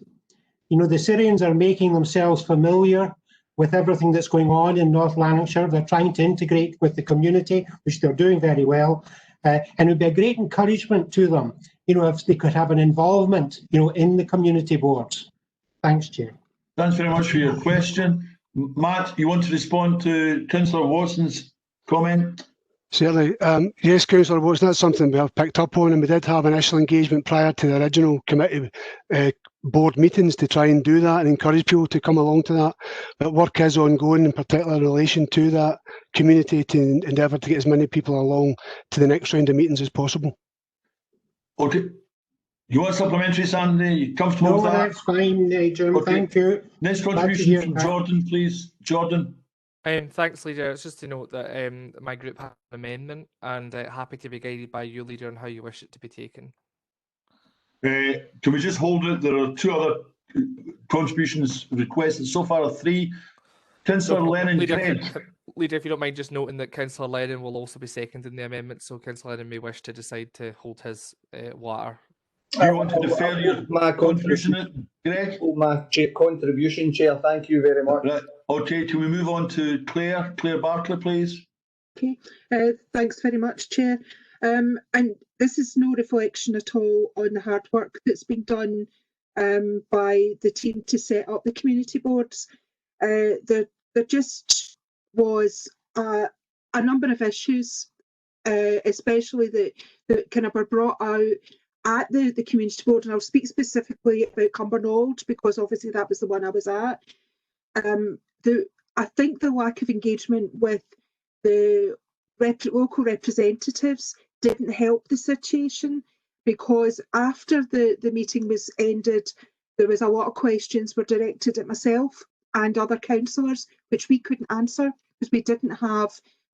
The Syrians are making themselves familiar with everything that's going on in North Lanarkshire. They're trying to integrate with the community, which they're doing very well. And it would be a great encouragement to them, if they could have an involvement, in the community boards. Thanks, Chair. Thanks very much for your question. Matt, you want to respond to Councillor Watson's comment? Certainly. Yes, Councillor Watson, that's something we have picked up on, and we did have initial engagement prior to the original committee board meetings to try and do that and encourage people to come along to that. But work is ongoing, in particular in relation to that community, to endeavour to get as many people along to the next round of meetings as possible. Okay. You want supplementary, Sandy? You comfortable with that? No, that's fine, Jim. Okay. Thank you. Next contribution from Jordan, please. Jordan. Thanks, Leader. It's just to note that my group has an amendment, and happy to be guided by you, Leader, on how you wish it to be taken. Can we just hold it? There are 2 other contributions requested. So far, 3. Councillor Lennon. Leader, if you don't mind just noting that Councillor Lennon will also be seconding the amendment, so Councillor Lennon may wish to decide to hold his water. Do you want to defer your contribution, Greg? My contribution, Chair. Thank you very much. Right. Okay, can we move on to Claire? Claire Barclay, please. Okay, thanks very much, Chair. And this is no reflection at all on the hard work that's been done by the team to set up the community boards. There just was a number of issues, especially that kind of were brought out at the community board, and I'll speak specifically about Cumbernauld because obviously that was the one I was at. I think the lack of engagement with the local representatives didn't help the situation, because after the meeting was ended, there was a lot of questions were directed at myself and other councillors, which we couldn't answer because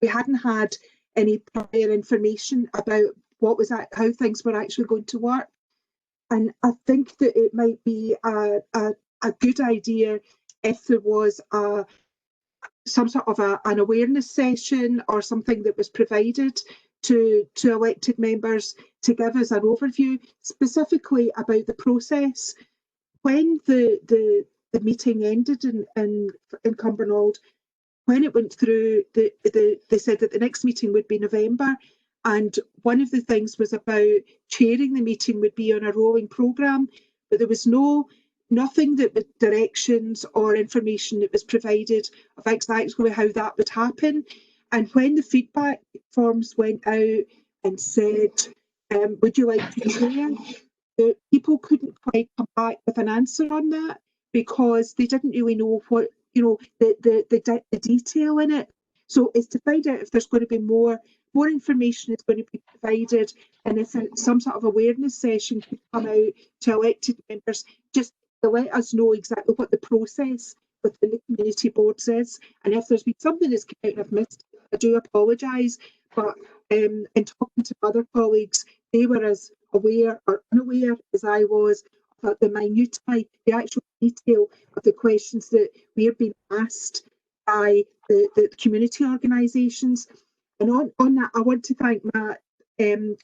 we hadn't had any prior information about how things were actually going to work. And I think that it might be a good idea if there was some sort of an awareness session or something that was provided to elected members to give us an overview specifically about the process. When the meeting ended in Cumbernauld, when it went through, they said that the next meeting would be November, and one of the things was about chairing the meeting would be on a rolling programme, but there was nothing that with directions or information that was provided of exactly how that would happen. And when the feedback forms went out and said, would you like to chair? The people couldn't quite come back with an answer on that because they didn't really know what, the detail in it. So it's to find out if there's going to be more information is going to be provided, and if some sort of awareness session could come out to elected members, just to let us know exactly what the process within the community boards is, and if there's been something that's come out and I've missed, I do apologise, but in talking to other colleagues, they were as aware or unaware as I was about the minutiae, the actual detail of the questions that we have been asked by the community organisations. And on that, I want to thank Matt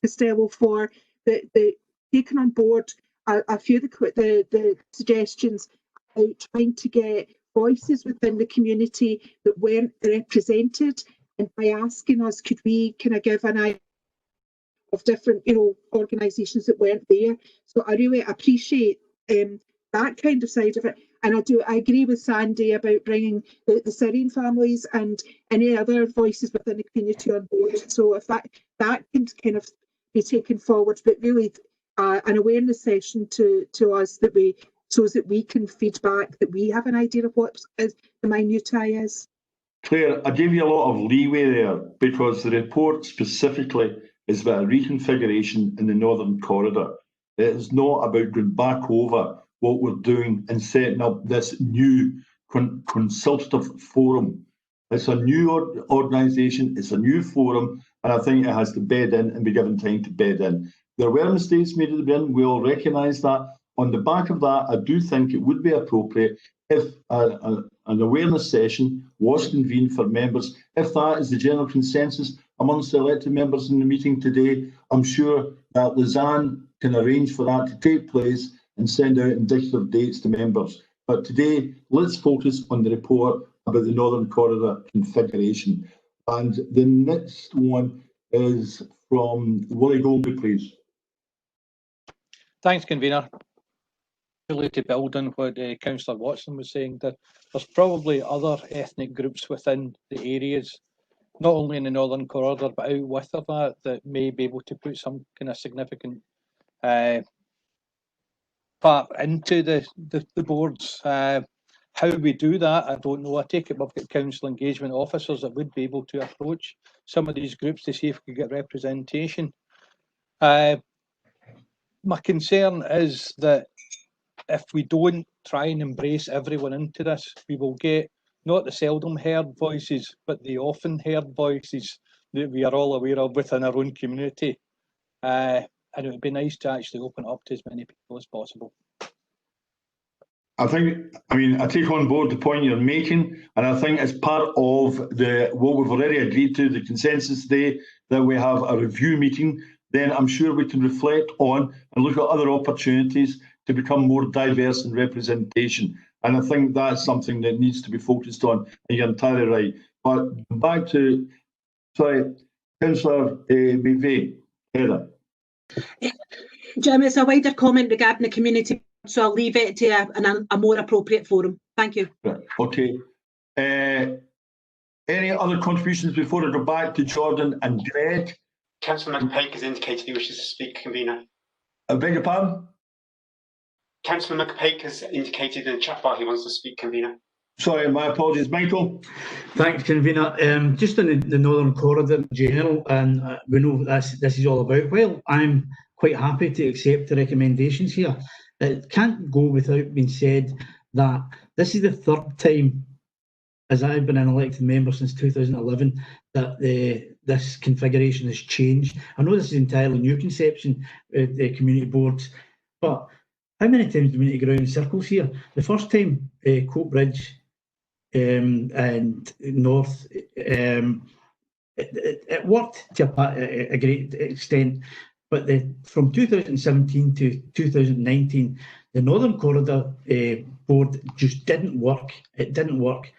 Costello for the taking on board a few of the suggestions about trying to get voices within the community that weren't represented, and by asking us, could we kind of give an idea of different, organisations that weren't there. So I really appreciate that kind of side of it. And I agree with Sandy about bringing the Syrian families and any other voices within the community on board. So if that can kind of be taken forward, but really an awareness session to us so that we can feed back, that we have an idea of what the minutiae is. Claire, I gave you a lot of leeway there because the report specifically is about a reconfiguration in the Northern Corridor. It is not about going back over what we're doing and setting up this new consultative forum. It's a new organisation, it's a new forum, and I think it has to bed in and be given time to bed in. There were mistakes made at the beginning, we all recognise that. On the back of that, I do think it would be appropriate if an awareness session was convened for members. If that is the general consensus amongst the elected members in the meeting today, I'm sure that Lisanne can arrange for that to take place and send out indicative dates to members. But today, let's focus on the report about the Northern Corridor configuration. And the next one is from Willie Goldie, please. Thanks, Convener. Really to build on what Councillor Watson was saying, that there's probably other ethnic groups within the areas, not only in the Northern Corridor, but out with of that may be able to put some kind of significant part into the boards. How we do that, I don't know. I take it we've got council engagement officers that would be able to approach some of these groups to see if we could get representation. My concern is that if we don't try and embrace everyone into this, we will get not the seldom heard voices, but the often heard voices that we are all aware of within our own community. And it would be nice to actually open it up to as many people as possible. I take on board the point you're making, and I think as part of what we've already agreed to, the consensus today, that we have a review meeting, then I'm sure we can reflect on and look at other opportunities to become more diverse in representation. And I think that's something that needs to be focused on, and you're entirely right. But back to, Councillor McVeigh, Heather. Jim, it's a wider comment regarding the community, so I'll leave it to a more appropriate forum. Thank you. Right. Okay. Any other contributions before I go back to Jordan and Greg? Councillor McPake has indicated he wishes to speak, Convener. I beg your pardon? Councillor McPake has indicated in the chat bar he wants to speak, Convener. Sorry, my apologies. Michael? Thanks, Convener. Just on the Northern Corridor in general, and we know what this is all about. Well, I'm quite happy to accept the recommendations here. It can't go without being said that this is the third time, as I've been an elected member since 2011, that this configuration has changed. I know this is entirely new conception, the community boards, but how many times do we need to go around in circles here? The first time, Coatbridge and North, it worked to a great extent, but from 2017 to 2019, the Northern Corridor board just didn't work. It didn't work,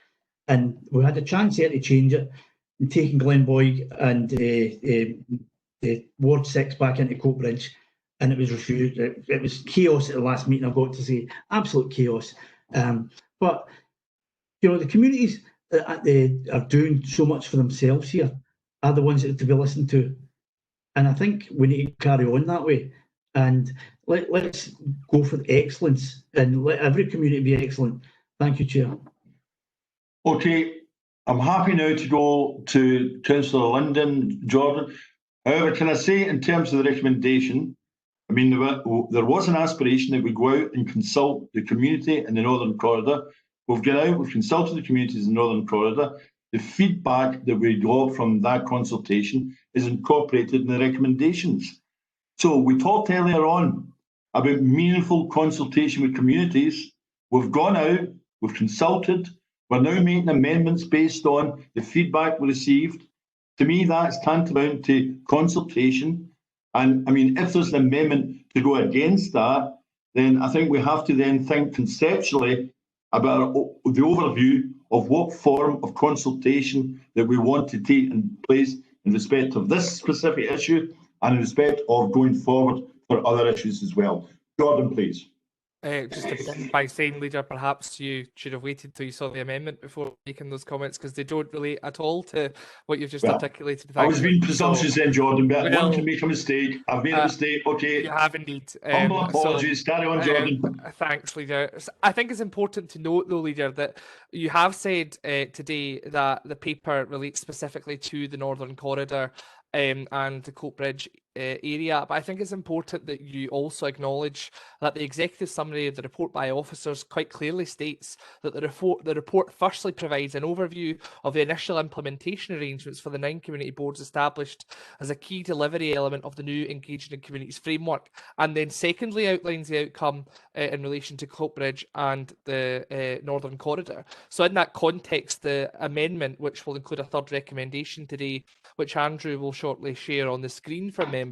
and we had a chance here to change it, and taking Glenboig and Ward 6 back into Coatbridge, and it was refused. It was chaos at the last meeting, I've got to say, absolute chaos. But the communities that are doing so much for themselves here are the ones that are to be listened to. And I think we need to carry on that way. And let's go for excellence and let every community be excellent. Thank you, Chair. Okay, I'm happy now to go to Councillor Linden, Jordan. However, can I say in terms of the recommendation, there was an aspiration that we go out and consult the community in the Northern Corridor. We've gone out, we've consulted the communities in the Northern Corridor. the feedback that we got from that consultation is incorporated in the recommendations. So we talked earlier on about meaningful consultation with communities. We've gone out, we've consulted, we're now making amendments based on the feedback we received. To me, that's tantamount to consultation. And I mean, if there's an amendment to go against that, then I think we have to then think conceptually about the overview of what form of consultation that we want to take in place in respect of this specific issue and in respect of going forward for other issues as well. Jordan, please. Just to begin by saying, Leader, perhaps you should have waited till you saw the amendment before making those comments, because they don't relate at all to what you've just articulated. I was being presumptuous then, Jordan, but well, one can make a mistake. I've made a mistake, okay. You have indeed. Humble apologies. Carry on, Jordan. Thanks, Leader. I think it's important to note, though, Leader, that you have said today that the paper relates specifically to the Northern Corridor and the Coatbridge area, but I think it's important that you also acknowledge that the executive summary of the report by officers quite clearly states that the report firstly provides an overview of the initial implementation arrangements for the 9 community boards established as a key delivery element of the new Engaging in Communities framework, and then secondly outlines the outcome in relation to Coatbridge and the Northern Corridor. So in that context, the amendment, which will include a third recommendation today, which Andrew will shortly share on the screen for members,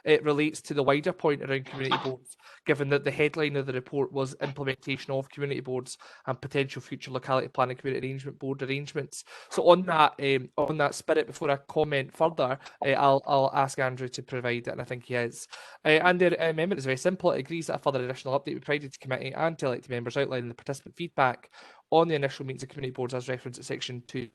it relates to the wider point around community boards, given that the headline of the report was implementation of community boards and potential future locality plan and community arrangement board arrangements. So on that spirit, before I comment further, I'll ask Andrew to provide it, and I think he is. And the amendment is very simple. It agrees that a further additional update be provided to committee and to elected members outlining the participant feedback on the initial meetings of community boards as referenced at section 2.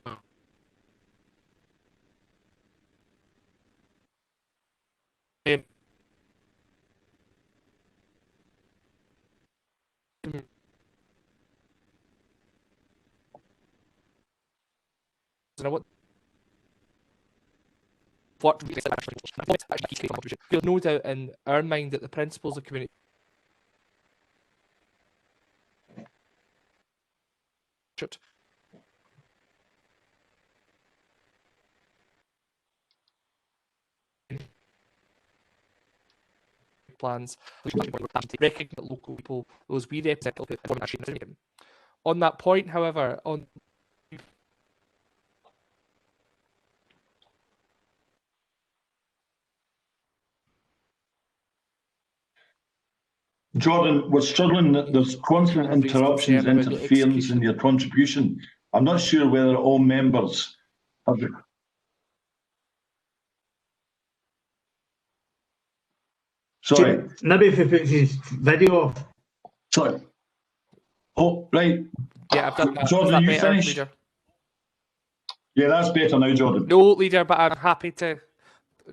Feel no doubt in our mind that the principles of community plans recognize that local people, those we represent, on that point, however, on Jordan, we're struggling that there's constant interruptions, interference in your contribution. I'm not sure whether all members have the... Sorry. Maybe if he puts his video off. Sorry. Oh, right. Yeah, I've done that. Jordan, you better, finished? Leader? Yeah, that's better now, Jordan. No, Leader, but I'm happy to...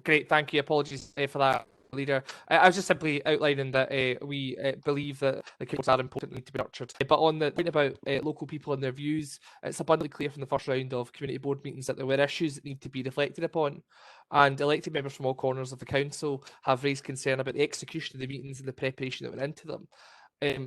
Great, thank you. Apologies for that, Leader. I was just simply outlining that we believe that the communities are important and need to be nurtured. But on the point about local people and their views, it's abundantly clear from the first round of community board meetings that there were issues that need to be reflected upon. And elected members from all corners of the council have raised concern about the execution of the meetings and the preparation that went into them.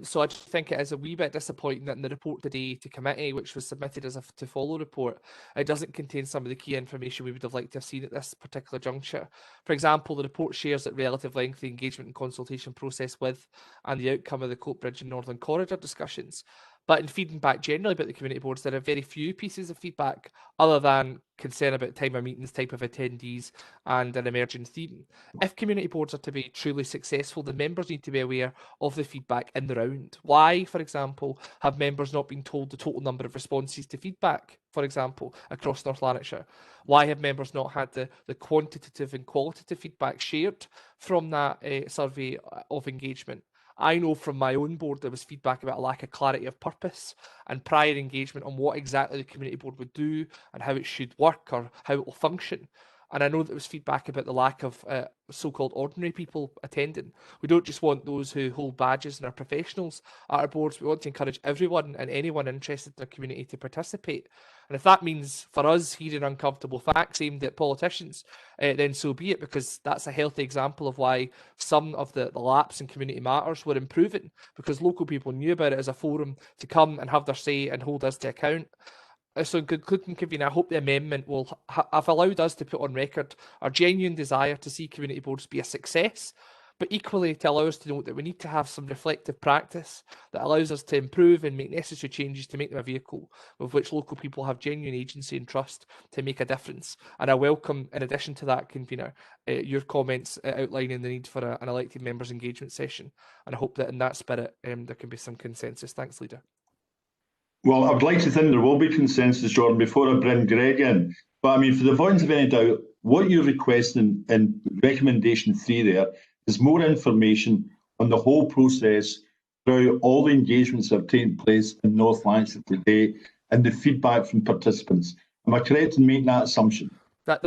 So I just think it is a wee bit disappointing that in the report today to committee, which was submitted as a to follow report, it doesn't contain some of the key information we would have liked to have seen at this particular juncture. For example, the report shares that relative lengthy engagement and consultation process with and the outcome of the Coatbridge and Northern Corridor discussions. But in feeding back generally about the community boards, there are very few pieces of feedback other than concern about time of meetings, type of attendees, and an emerging theme. If community boards are to be truly successful, the members need to be aware of the feedback in the round. Why, for example, have members not been told the total number of responses to feedback, for example, across North Lanarkshire? Why have members not had the quantitative and qualitative feedback shared from that survey of engagement? I know from my own board there was feedback about a lack of clarity of purpose and prior engagement on what exactly the community board would do and how it should work or how it will function. And I know there was feedback about the lack of so-called ordinary people attending. We don't just want those who hold badges and are professionals at our boards. We want to encourage everyone and anyone interested in the community to participate. And if that means for us hearing uncomfortable facts aimed at politicians, then so be it, because that's a healthy example of why some of the lapse in community matters were improving, because local people knew about it as a forum to come and have their say and hold us to account. So in concluding, Convener, I hope the amendment will have allowed us to put on record our genuine desire to see community boards be a success, but equally to allow us to note that we need to have some reflective practice that allows us to improve and make necessary changes to make them a vehicle with which local people have genuine agency and trust to make a difference. And I welcome, in addition to that, Convener, your comments outlining the need for an elected members engagement session. And I hope that in that spirit there can be some consensus. Thanks, Leader. Well, I'd like to think there will be consensus, Jordan, before I bring Greg in. But I mean, for the avoidance of any doubt, what you're requesting in recommendation 3 there is more information on the whole process through all the engagements that have taken place in North Lanarkshire today and the feedback from participants. Am I correct in making that assumption? Right.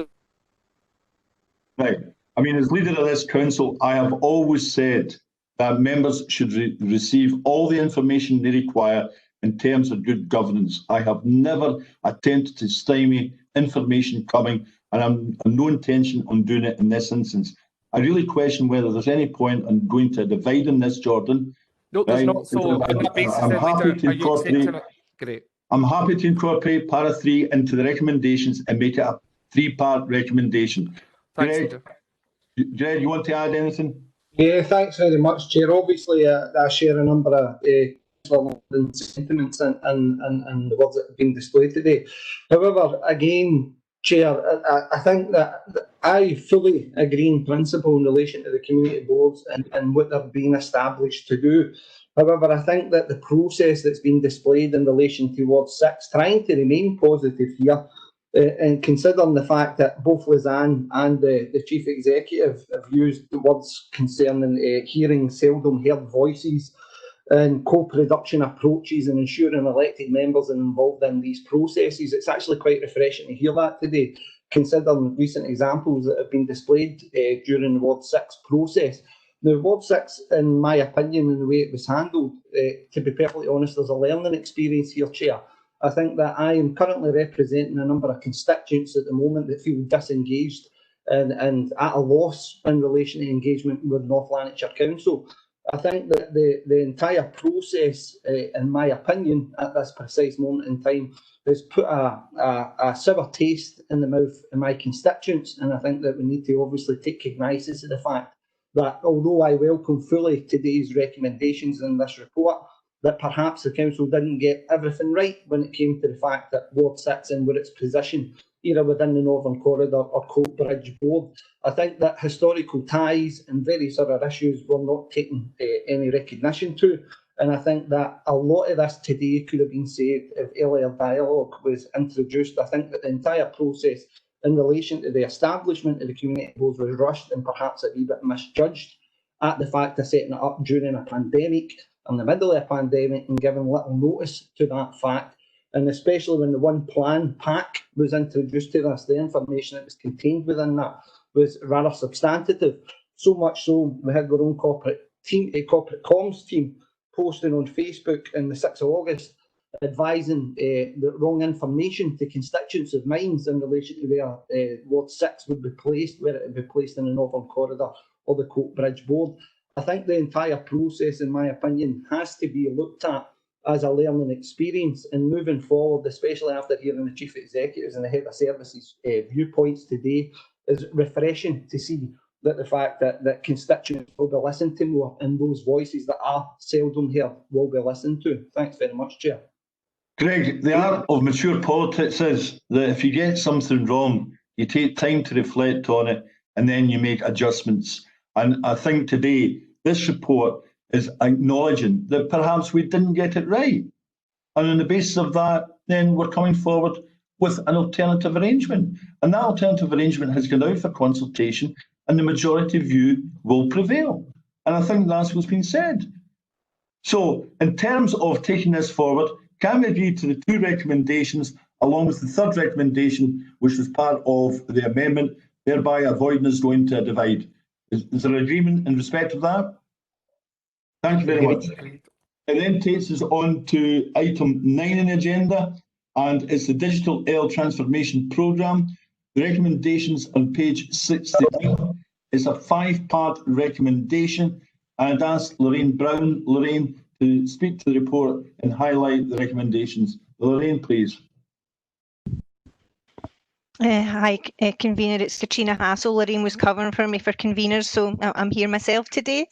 I mean, as leader of this council, I have always said that members should receive all the information they require in terms of good governance. I have never attempted to stymie information coming, and I'm no intention on doing it in this instance. I really question whether there's any point in going to a divide in this, Jordan. No, there's not. So on that basis, I'm happy to incorporate. Great. I'm happy to incorporate para 3 into the recommendations and make it a 3-part recommendation. Thanks, Greg, you want to add anything? Yeah, thanks very much, Chair. Obviously, I share a number of sentiments and the words that have been displayed today. However, again, Chair, I think that I fully agree in principle in relation to the community boards and what they're being established to do. However, I think that the process that's been displayed in relation to Ward 6, trying to remain positive here, and considering the fact that both Lisanne and the Chief Executive have used the words concerning hearing seldom heard voices and co-production approaches and ensuring elected members are involved in these processes. It's actually quite refreshing to hear that today, considering recent examples that have been displayed during the Ward 6 process. Now, Ward 6, in my opinion, and the way it was handled, to be perfectly honest, there's a learning experience here, Chair. I think that I am currently representing a number of constituents at the moment that feel disengaged and at a loss in relation to engagement with North Lanarkshire Council. I think that the entire process, in my opinion, at this precise moment in time, has put a sour taste in the mouth of my constituents, and I think that we need to obviously take cognizance of the fact that although I welcome fully today's recommendations in this report, that perhaps the council didn't get everything right when it came to the fact that Ward 6 and where its position, either within the Northern Corridor or Coatbridge Board. I think that historical ties and various other issues were not taken any recognition to. And I think that a lot of this today could have been saved if earlier dialogue was introduced. I think that the entire process in relation to the establishment of the community boards was rushed and perhaps a wee bit misjudged at the fact of setting it up during a pandemic, in the middle of a pandemic, and giving little notice to that fact. And especially when the one plan pack was introduced to this, the information that was contained within that was rather substantive. So much so, we had our own corporate comms team posting on Facebook on the 6th of August, advising the wrong information to constituents of mine in relation to where Ward 6 would be placed, where it would be placed in the Northern Corridor or the Coatbridge Board. I think the entire process, in my opinion, has to be looked at as a learning experience, and moving forward, especially after hearing the Chief Executives and the Head of Services viewpoints today, is refreshing to see that the fact that constituents will be listened to more and those voices that are seldom heard will be listened to. Thanks very much, Chair. Greg, the art of mature politics is that if you get something wrong, you take time to reflect on it and then you make adjustments. And I think today, this report is acknowledging that perhaps we didn't get it right. And on the basis of that, then we're coming forward with an alternative arrangement. And that alternative arrangement has gone out for consultation and the majority view will prevail. And I think that's what's been said. So in terms of taking this forward, can we agree to the 2 recommendations along with the 3rd recommendation, which was part of the amendment, thereby avoiding us going to a divide? Is there agreement in respect of that? Thank you very much. It then takes us on to item 9 on the agenda, and it's the Digital Earl Transformation Programme. The recommendations on page 69. It's a 5-part recommendation, and I'd ask Lorraine to speak to the report and highlight the recommendations. Lorraine, please. Hi, convener. It's Katrina Hassel. Lorraine was covering for me for conveners, so I'm here myself today.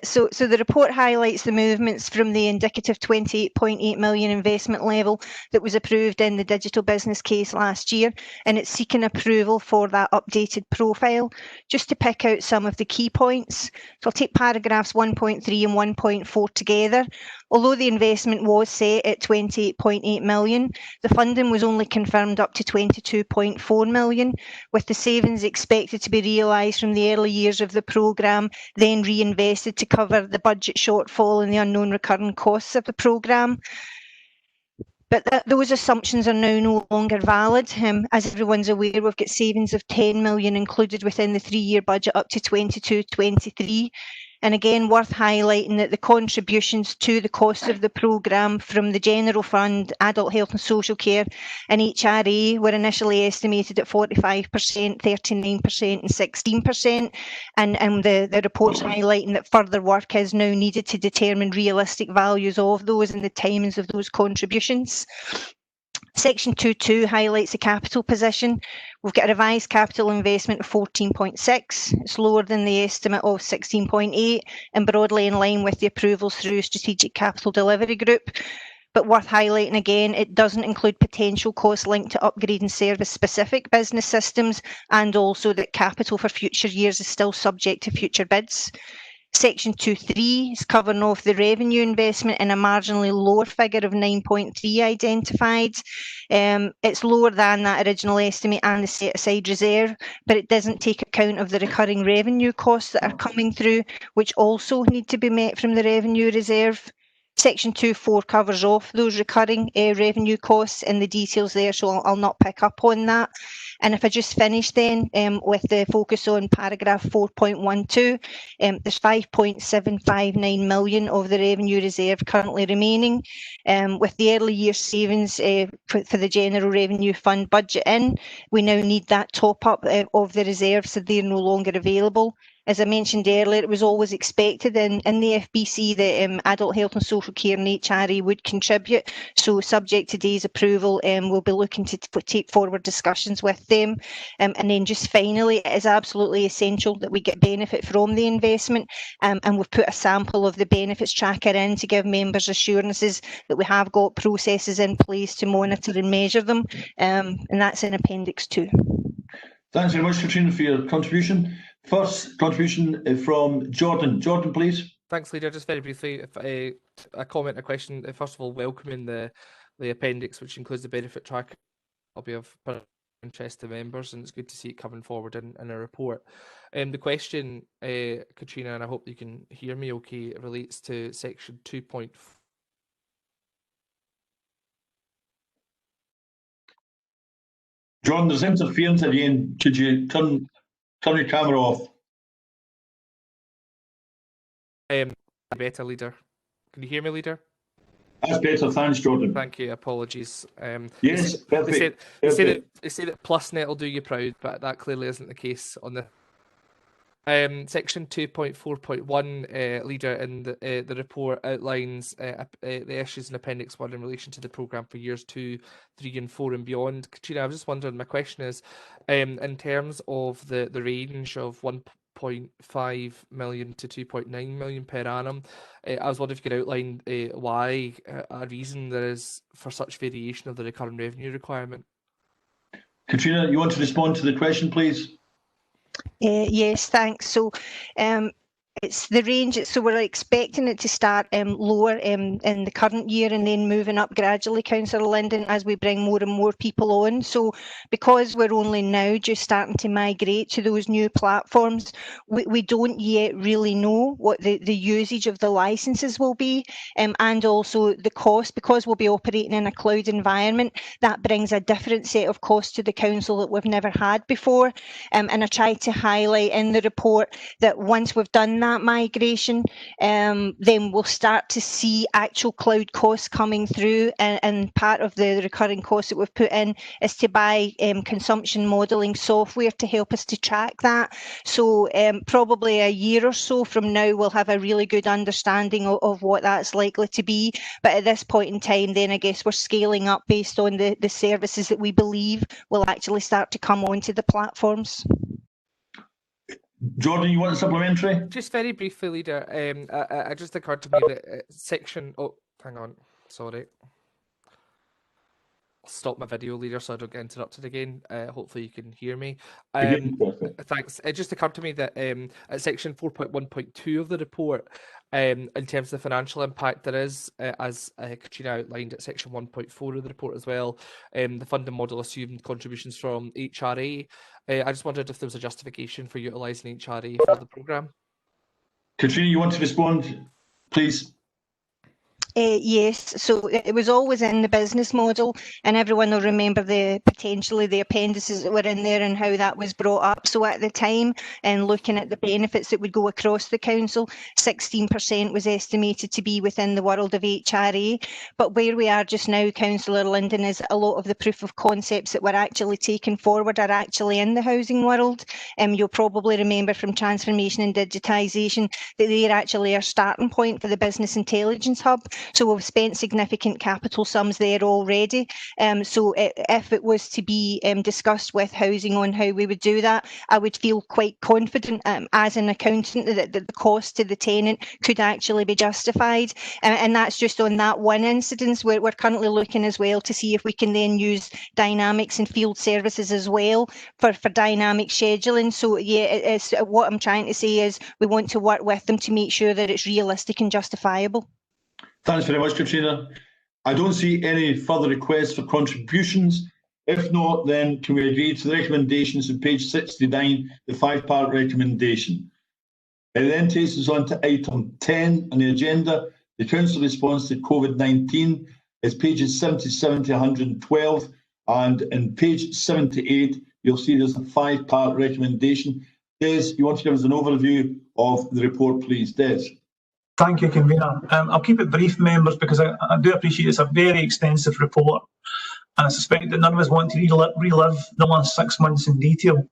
So the report highlights the movements from the indicative 28.8 million investment level that was approved in the digital business case last year, and it's seeking approval for that updated profile. Just to pick out some of the key points, so I'll take paragraphs 1.3 and 1.4 together. Although the investment was set at 28.8 million, the funding was only confirmed up to 22.4 million, with the savings expected to be realised from the early years of the programme, then reinvested to cover the budget shortfall and the unknown recurring costs of the programme. But those assumptions are now no longer valid. As everyone's aware, we've got savings of 10 million included within the 3-year budget up to 22-23. And again, worth highlighting that the contributions to the cost of the programme from the General Fund, Adult Health and Social Care and HRA were initially estimated at 45%, 39% and 16%. And the report's highlighting that further work is now needed to determine realistic values of those and the timings of those contributions. Section 2.2 highlights the capital position. We've got a revised capital investment of 14.6. It's lower than the estimate of 16.8 and broadly in line with the approvals through Strategic Capital Delivery Group. But worth highlighting again, it doesn't include potential costs linked to upgrading service-specific business systems, and also that capital for future years is still subject to future bids. Section 2.3 is covering off the revenue investment in a marginally lower figure of 9.3 identified. It's lower than that original estimate and the set-aside reserve, but it doesn't take account of the recurring revenue costs that are coming through, which also need to be met from the revenue reserve. Section 2.4 covers off those recurring revenue costs and the details there, so I'll not pick up on that. And if I just finish then with the focus on paragraph 4.12, there's 5.759 million of the revenue reserve currently remaining. With the early year savings for the General Revenue Fund budget in, we now need that top up of the reserve, so they're no longer available. As I mentioned earlier, it was always expected in the FBC that Adult Health and Social Care and HRA would contribute. So subject to today's approval, we'll be looking to take forward discussions with them. And then just finally, it is absolutely essential that we get benefit from the investment. And we've put a sample of the benefits tracker in to give members assurances that we have got processes in place to monitor and measure them. And that's in Appendix 2. Thanks very much, Katrina, for your contribution. First contribution from Jordan. Jordan, please. Thanks, Leader. Just very briefly, a comment, a question. First of all, welcoming the appendix, which includes the benefit tracker. I'll be of interest to members, and it's good to see it coming forward in a report. The question, Katrina, and I hope you can hear me okay, it relates to section 2.4. John, there's interference again. Could you turn your camera off? Better, Leader. Can you hear me, Leader? That's better. Thanks, Jordan. Thank you. Apologies. Yes, perfect. They say that PlusNet will do you proud, but that clearly isn't the case on the section 2.4.1, Leader, and the report outlines the issues in Appendix 1 in relation to the programme for years 2, 3 and 4 and beyond. Katrina, I was just wondering, my question is, in terms of the range of 1.5 million to 2.9 million per annum, I was wondering if you could outline why a reason there is for such variation of the recurring revenue requirement. Katrina, you want to respond to the question, please? Yes, thanks. So it's the range, so we're expecting it to start lower in the current year and then moving up gradually, Councillor Linden, as we bring more and more people on. So because we're only now just starting to migrate to those new platforms, we don't yet really know what the usage of the licenses will be, and also the cost, because we'll be operating in a cloud environment. That brings a different set of costs to the council that we've never had before. And I tried to highlight in the report that once we've done that, that migration, then we'll start to see actual cloud costs coming through, and part of the recurring costs that we've put in is to buy consumption modelling software to help us to track that. So probably a year or so from now we'll have a really good understanding of what that's likely to be, but at this point in time then I guess we're scaling up based on the services that we believe will actually start to come onto the platforms. Jordan, you want a supplementary? Just very briefly, Leader. It just occurred to me that section. Oh, hang on. Sorry. I'll stop my video, Leader, so I don't get interrupted again. Hopefully, you can hear me. Thanks. It just occurred to me that at section 4.1.2 of the report, in terms of the financial impact, there is, as Katrina outlined at section 1.4 of the report as well, the funding model assumed contributions from HRA. I just wondered if there was a justification for utilising HRA for the programme. Katrina, you want to respond, please? Yes, so it was always in the business model, and everyone will remember potentially the appendices that were in there and how that was brought up. So at the time, and looking at the benefits that would go across the council, 16% was estimated to be within the world of HRA. But where we are just now, Councillor Linden, is a lot of the proof of concepts that were actually taken forward are actually in the housing world. You'll probably remember from transformation and digitisation that they're actually our starting point for the business intelligence hub. So we've spent significant capital sums there already. So if it was to be discussed with housing on how we would do that, I would feel quite confident as an accountant that the cost to the tenant could actually be justified. And that's just on that one incidence. We're currently looking as well to see if we can then use dynamics and field services as well for dynamic scheduling. So yeah, what I'm trying to say is we want to work with them to make sure that it's realistic and justifiable. Thanks very much, Katrina. I don't see any further requests for contributions. If not, then can we agree to the recommendations on page 69, the 5-part recommendation? It then takes us on to item 10 on the agenda, the Council response to COVID-19. It's pages 77 to 112, and in page 78, you'll see there's a 5-part recommendation. Des, you want to give us an overview of the report, please? Des. Thank you, Convener. I'll keep it brief, members, because I do appreciate it's a very extensive report, and I suspect that none of us want to relive the last 6 months in detail.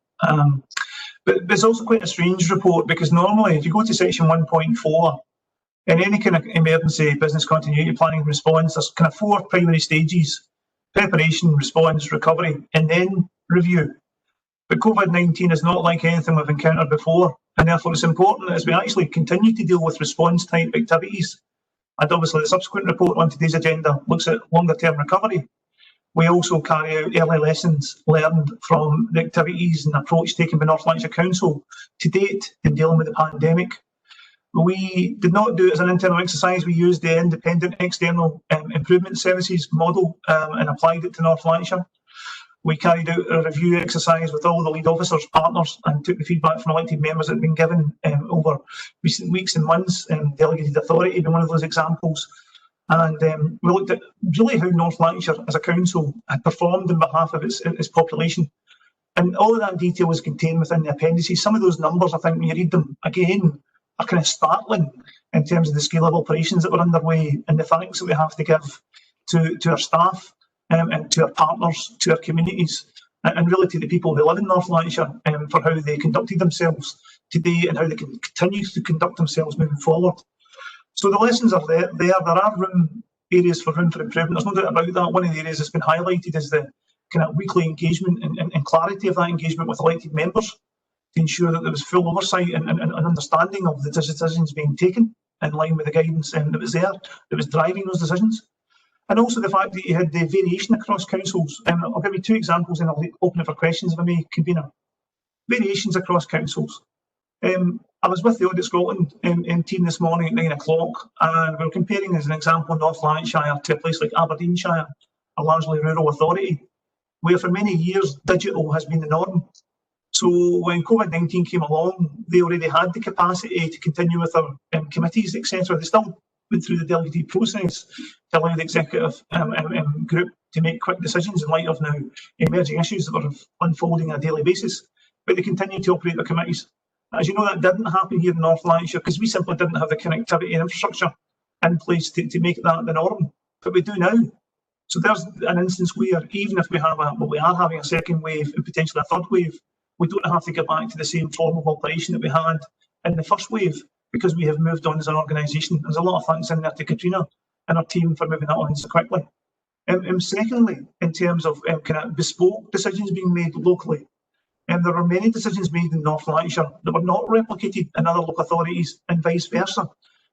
But it's also quite a strange report, because normally, if you go to section 1.4, in any kind of emergency business continuity planning and response, there's kind of 4 primary stages: preparation, response, recovery, and then review. But COVID-19 is not like anything we've encountered before, and therefore it's important as we actually continue to deal with response type activities. And obviously the subsequent report on today's agenda looks at longer term recovery. We also carry out early lessons learned from the activities and approach taken by North Lanarkshire Council to date in dealing with the pandemic. We did not do it as an internal exercise. We used the independent external improvement services model and applied it to North Lanarkshire. We carried out a review exercise with all the lead officers, partners, and took the feedback from elected members that had been given over recent weeks and months, delegated authority being one of those examples. And we looked at really how North Lanarkshire as a council had performed on behalf of its population. And all of that detail was contained within the appendices. Some of those numbers, I think, when you read them again, are kind of startling in terms of the scale of operations that were underway and the thanks that we have to give to our staff. And to our partners, to our communities, and really to the people who live in North Lanarkshire for how they conducted themselves today and how they can continue to conduct themselves moving forward. So the lessons are there. There are areas for room for improvement. There's no doubt about that. One of the areas that's been highlighted is the kind of weekly engagement and clarity of that engagement with elected members to ensure that there was full oversight and understanding of the decisions being taken in line with the guidance that was there, that was driving those decisions. And also the fact that you had the variation across councils. I'll give you 2 examples and I'll open it for questions if I may, Convener. Variations across councils. I was with the Audit Scotland team this morning at 9 o'clock, and we were comparing, as an example, North Lanarkshire to a place like Aberdeenshire, a largely rural authority, where for many years digital has been the norm. So when COVID-19 came along, they already had the capacity to continue with their committees, etc. They still went through the delegated process to allow the executive group to make quick decisions in light of now emerging issues that were unfolding on a daily basis. But they continue to operate their committees. As you know, that didn't happen here in North Lancashire because we simply didn't have the connectivity and infrastructure in place to make that the norm, but we do now. So there's an instance where even if we have we are having a second wave and potentially a third wave, we don't have to get back to the same form of operation that we had in the first wave because we have moved on as an organisation. There's a lot of thanks in there to Katrina and our team for moving that on so quickly. Secondly, in terms of kind of bespoke decisions being made locally, there were many decisions made in North Lancashire that were not replicated in other local authorities and vice versa.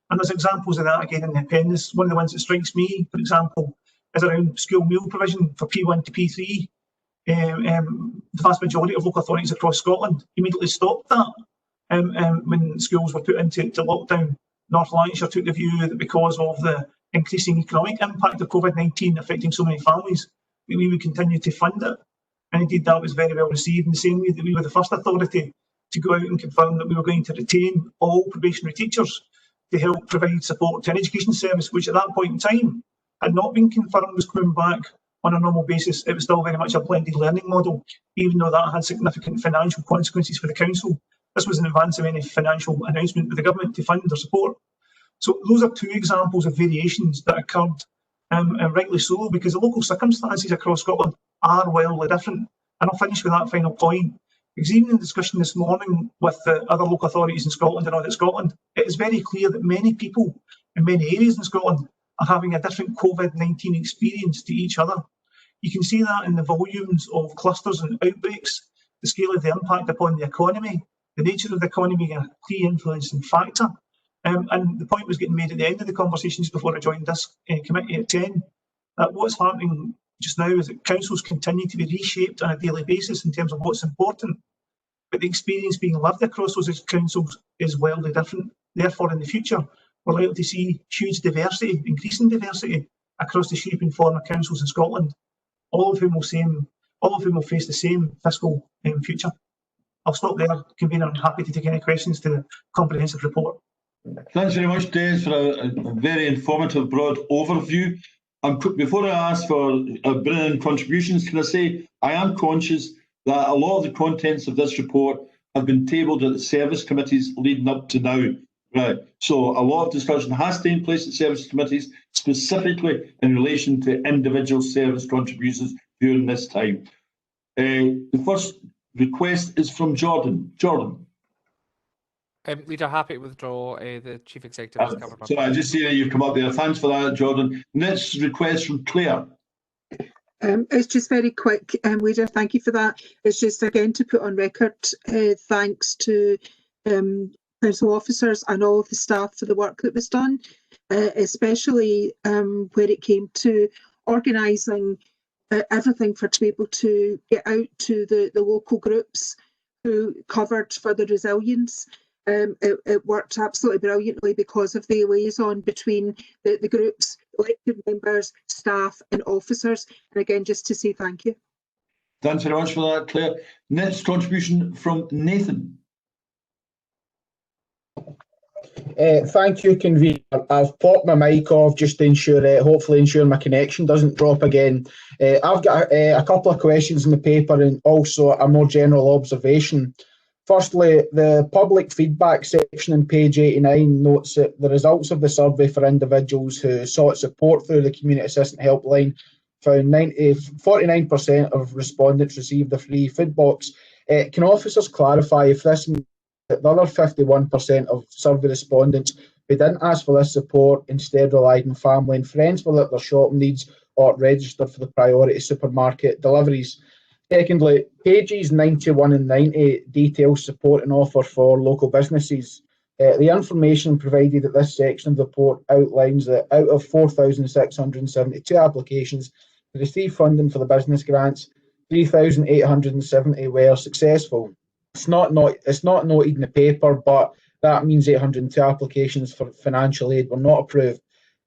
And there's examples of that again in the appendix. One of the ones that strikes me, for example, is around school meal provision for P1 to P3. The vast majority of local authorities across Scotland immediately stopped that when schools were put into lockdown. North Lancashire took the view that because of the increasing economic impact of COVID-19 affecting so many families, we would continue to fund it. And indeed, that was very well received in the same way that we were the first authority to go out and confirm that we were going to retain all probationary teachers to help provide support to an education service, which at that point in time had not been confirmed was coming back on a normal basis. It was still very much a blended learning model, even though that had significant financial consequences for the council. This was in advance of any financial announcement by the government to fund or support. So those are two examples of variations that occurred, and rightly so, because the local circumstances across Scotland are wildly different. And I'll finish with that final point, because even in discussion this morning with the other local authorities in Scotland and Audit Scotland, it is very clear that many people in many areas in Scotland are having a different COVID-19 experience to each other. You can see that in the volumes of clusters and outbreaks, the scale of the impact upon the economy, the nature of the economy being a key influencing factor. And the point was getting made at the end of the conversations before I joined this committee at 10, that what's happening just now is that councils continue to be reshaped on a daily basis in terms of what's important, but the experience being lived across those councils is wildly different. Therefore, in the future, we're likely to see huge diversity, increasing diversity across the shape and form of councils in Scotland, all of whom will face the same fiscal future. I'll stop there, Convener. I'm happy to take any questions to the comprehensive report. Thanks very much, Des, for a very informative, broad overview. Before I ask for brilliant contributions, can I say I am conscious that a lot of the contents of this report have been tabled at the service committees leading up to now. Right. So a lot of discussion has taken place at service committees, specifically in relation to individual service contributions during this time. The first request is from Jordan. Jordan. Leader, happy to withdraw the Chief Executive has covered. So I just see that you've come up there. Thanks for that, Jordan. Next request from Claire. It's just very quick, Leader. Thank you for that. It's just again to put on record thanks to council officers and all of the staff for the work that was done, especially where it came to organising everything to be able to get out to the local groups who covered further resilience. It worked absolutely brilliantly because of the liaison between the groups, elected members, staff and officers. And again, just to say thank you. Thanks very much for that, Claire. Next contribution from Nathan. Thank you, Convener. I've popped my mic off just to ensure, hopefully ensure my connection doesn't drop again. I've got a couple of questions in the paper and also a more general observation. Firstly, the public feedback section on page 89 notes that the results of the survey for individuals who sought support through the Community Assistant Helpline found 49% of respondents received a free food box. Can officers clarify if this means that the other 51% of survey respondents who didn't ask for this support instead relied on family and friends for their shopping needs or registered for the priority supermarket deliveries? Secondly, pages 91 and 90 detail support and offer for local businesses. The information provided at this section of the report outlines that out of 4,672 applications to receive funding for the business grants, 3,870 were successful. It's not noted in the paper, but that means 802 applications for financial aid were not approved.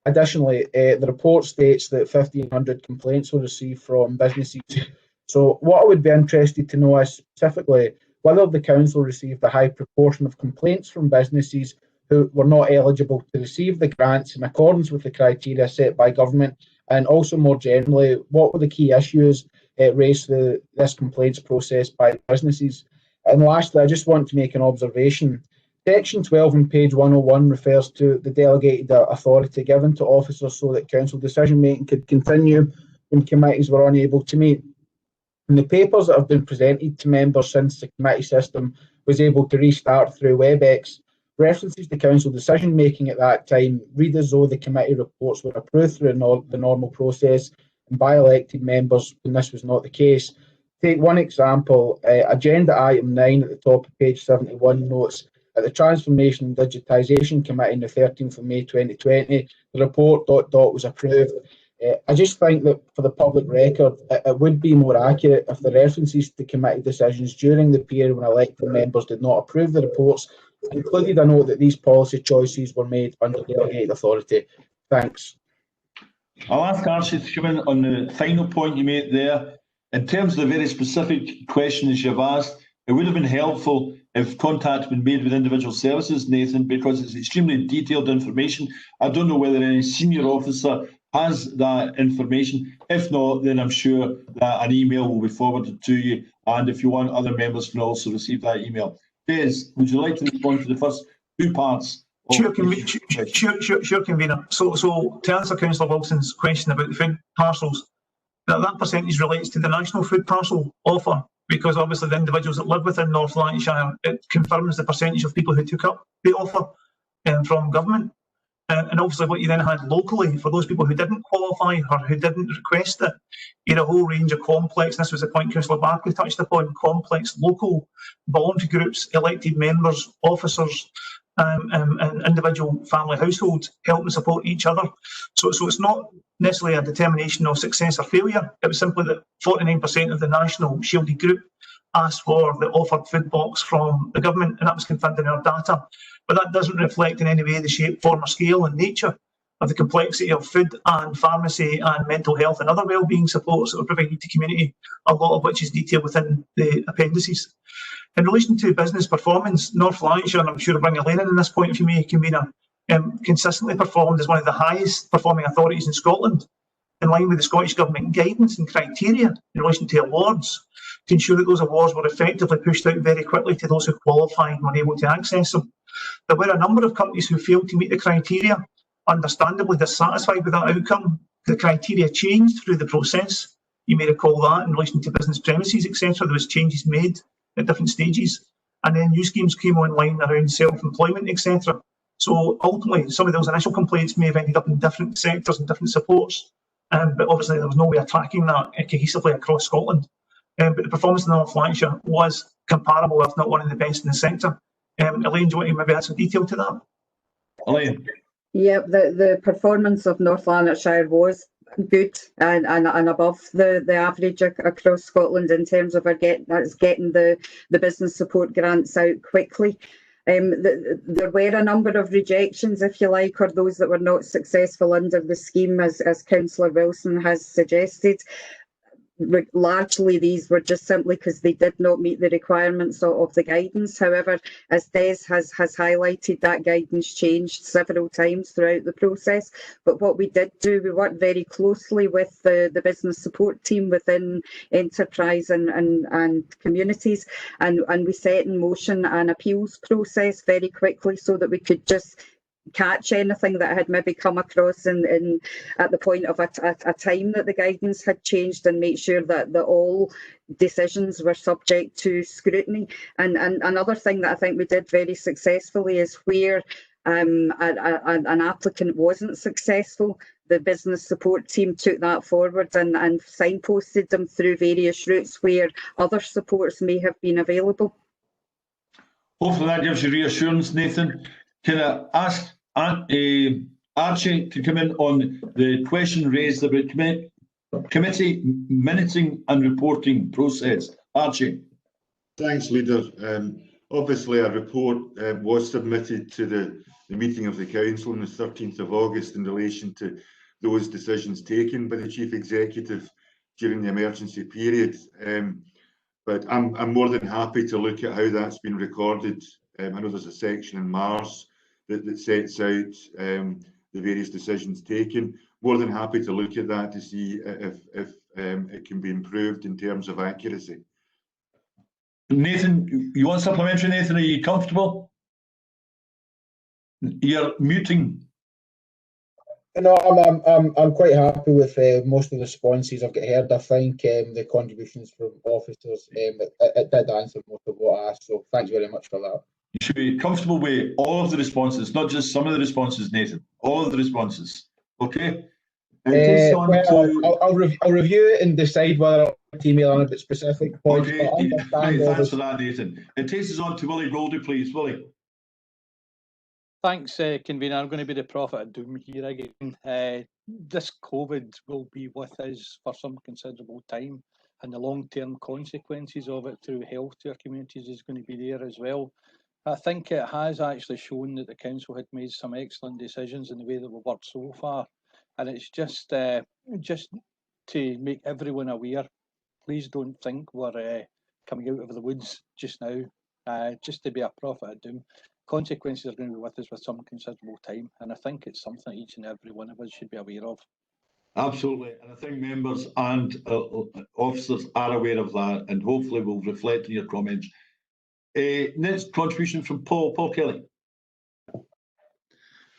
Additionally, the report states that 1,500 complaints were received from businesses. So what I would be interested to know is specifically whether the council received a high proportion of complaints from businesses who were not eligible to receive the grants in accordance with the criteria set by government, and also more generally, what were the key issues raised through this complaints process by businesses? And lastly, I just want to make an observation. Section 12 on page 101 refers to the delegated authority given to officers so that council decision making could continue when committees were unable to meet. In the papers that have been presented to members since the committee system was able to restart through WebEx, references to council decision making at that time read as though the committee reports were approved through the normal process and by elected members when this was not the case. Take one example, agenda item 9 at the top of page 71 notes, at the Transformation and Digitisation Committee on the 13th of May 2020, the report ... was approved. I just think that for the public record, it would be more accurate if the references to committee decisions during the period when elected members did not approve the reports included a note that these policy choices were made under delegated authority. Thanks. I'll ask Archie to come in on the final point you made there. In terms of the very specific questions you've asked, it would have been helpful if contact had been made with individual services, Nathan, because it's extremely detailed information. I don't know whether any senior officer has that information. If not, then I'm sure that an email will be forwarded to you. And if you want, other members can also receive that email. Des, would you like to respond to the first two parts? Sure, convener. So to answer Councillor Wilson's question about the food parcels, that percentage relates to the national food parcel offer, because obviously the individuals that live within North Lanarkshire, it confirms the percentage of people who took up the offer from government. And obviously what you then had locally, for those people who didn't qualify or who didn't request it, you had a whole range of complex, this was the point Councillor Barclay touched upon, complex local voluntary groups, elected members, officers, and individual family households help and support each other. So it's not necessarily a determination of success or failure. It was simply that 49% of the national shielded group asked for the offered food box from the government, and that was confirmed in our data. But that doesn't reflect in any way the shape, form or scale and nature of the complexity of food and pharmacy and mental health and other wellbeing supports that are provided to community, a lot of which is detailed within the appendices. In relation to business performance, North Lanarkshire, and I'm sure I'll bring Elaine in this point if you may, convener, consistently performed as one of the highest performing authorities in Scotland, in line with the Scottish Government guidance and criteria in relation to awards, to ensure that those awards were effectively pushed out very quickly to those who qualified and were able to access them. There were a number of companies who failed to meet the criteria, understandably dissatisfied with that outcome. The criteria changed through the process. You may recall that in relation to business premises, etc. There was changes made at different stages, and then new schemes came online around self-employment, etc. So ultimately, some of those initial complaints may have ended up in different sectors and different supports, but obviously there was no way of tracking that cohesively across Scotland. But the performance in North Lanarkshire was comparable, if not one of the best in the sector. Elaine, do you want to maybe add some detail to that? Elaine. Yeah, the performance of North Lanarkshire was good and above the average across Scotland in terms of getting the business support grants out quickly. There were a number of rejections, if you like, or those that were not successful under the scheme, as Councillor Wilson has suggested. Largely these were just simply because they did not meet the requirements of the guidance. However, as Des has highlighted, that guidance changed several times throughout the process. But what we did do, we worked very closely with the business support team within enterprise and communities, and we set in motion an appeals process very quickly so that we could just catch anything that had maybe come across in at the point of a time that the guidance had changed, and make sure that all decisions were subject to scrutiny. And another thing that I think we did very successfully is where an applicant wasn't successful, the business support team took that forward and signposted them through various routes where other supports may have been available. Hopefully that gives you reassurance, Nathan. Can I ask Archie to come in on the question raised about committee minuting and reporting process? Archie. Thanks, Leader. Obviously, a report was submitted to the meeting of the Council on the 13th of August in relation to those decisions taken by the Chief Executive during the emergency period. But I'm more than happy to look at how that's been recorded. I know there's a section in Mars that sets out the various decisions taken. More than happy to look at that to see if it can be improved in terms of accuracy. Nathan, you want supplementary, Nathan? Are you comfortable? You're muting. No, I'm quite happy with most of the responses I've got heard. I think the contributions from officers, it did answer most of what I asked, so thanks very much for that. You should be comfortable with all of the responses, not just some of the responses, Nathan. All of the responses, okay? I'll review it and decide whether I want to email on about specific points. Okay, but right, thanks for that, Nathan. It takes us on to Willie Goldie, please. Willie. Thanks, Convener. I'm going to be the prophet of doom here again. This COVID will be with us for some considerable time, and the long-term consequences of it through health to our communities is going to be there as well. I think it has actually shown that the council had made some excellent decisions in the way that we've worked so far, and it's just to make everyone aware. Please don't think we're coming out of the woods just now. Just to be a prophet of doom. Consequences are going to be with us for some considerable time, and I think it's something each and every one of us should be aware of. Absolutely, and I think members and officers are aware of that, and hopefully will reflect in your comments. Next contribution from Paul Kelly.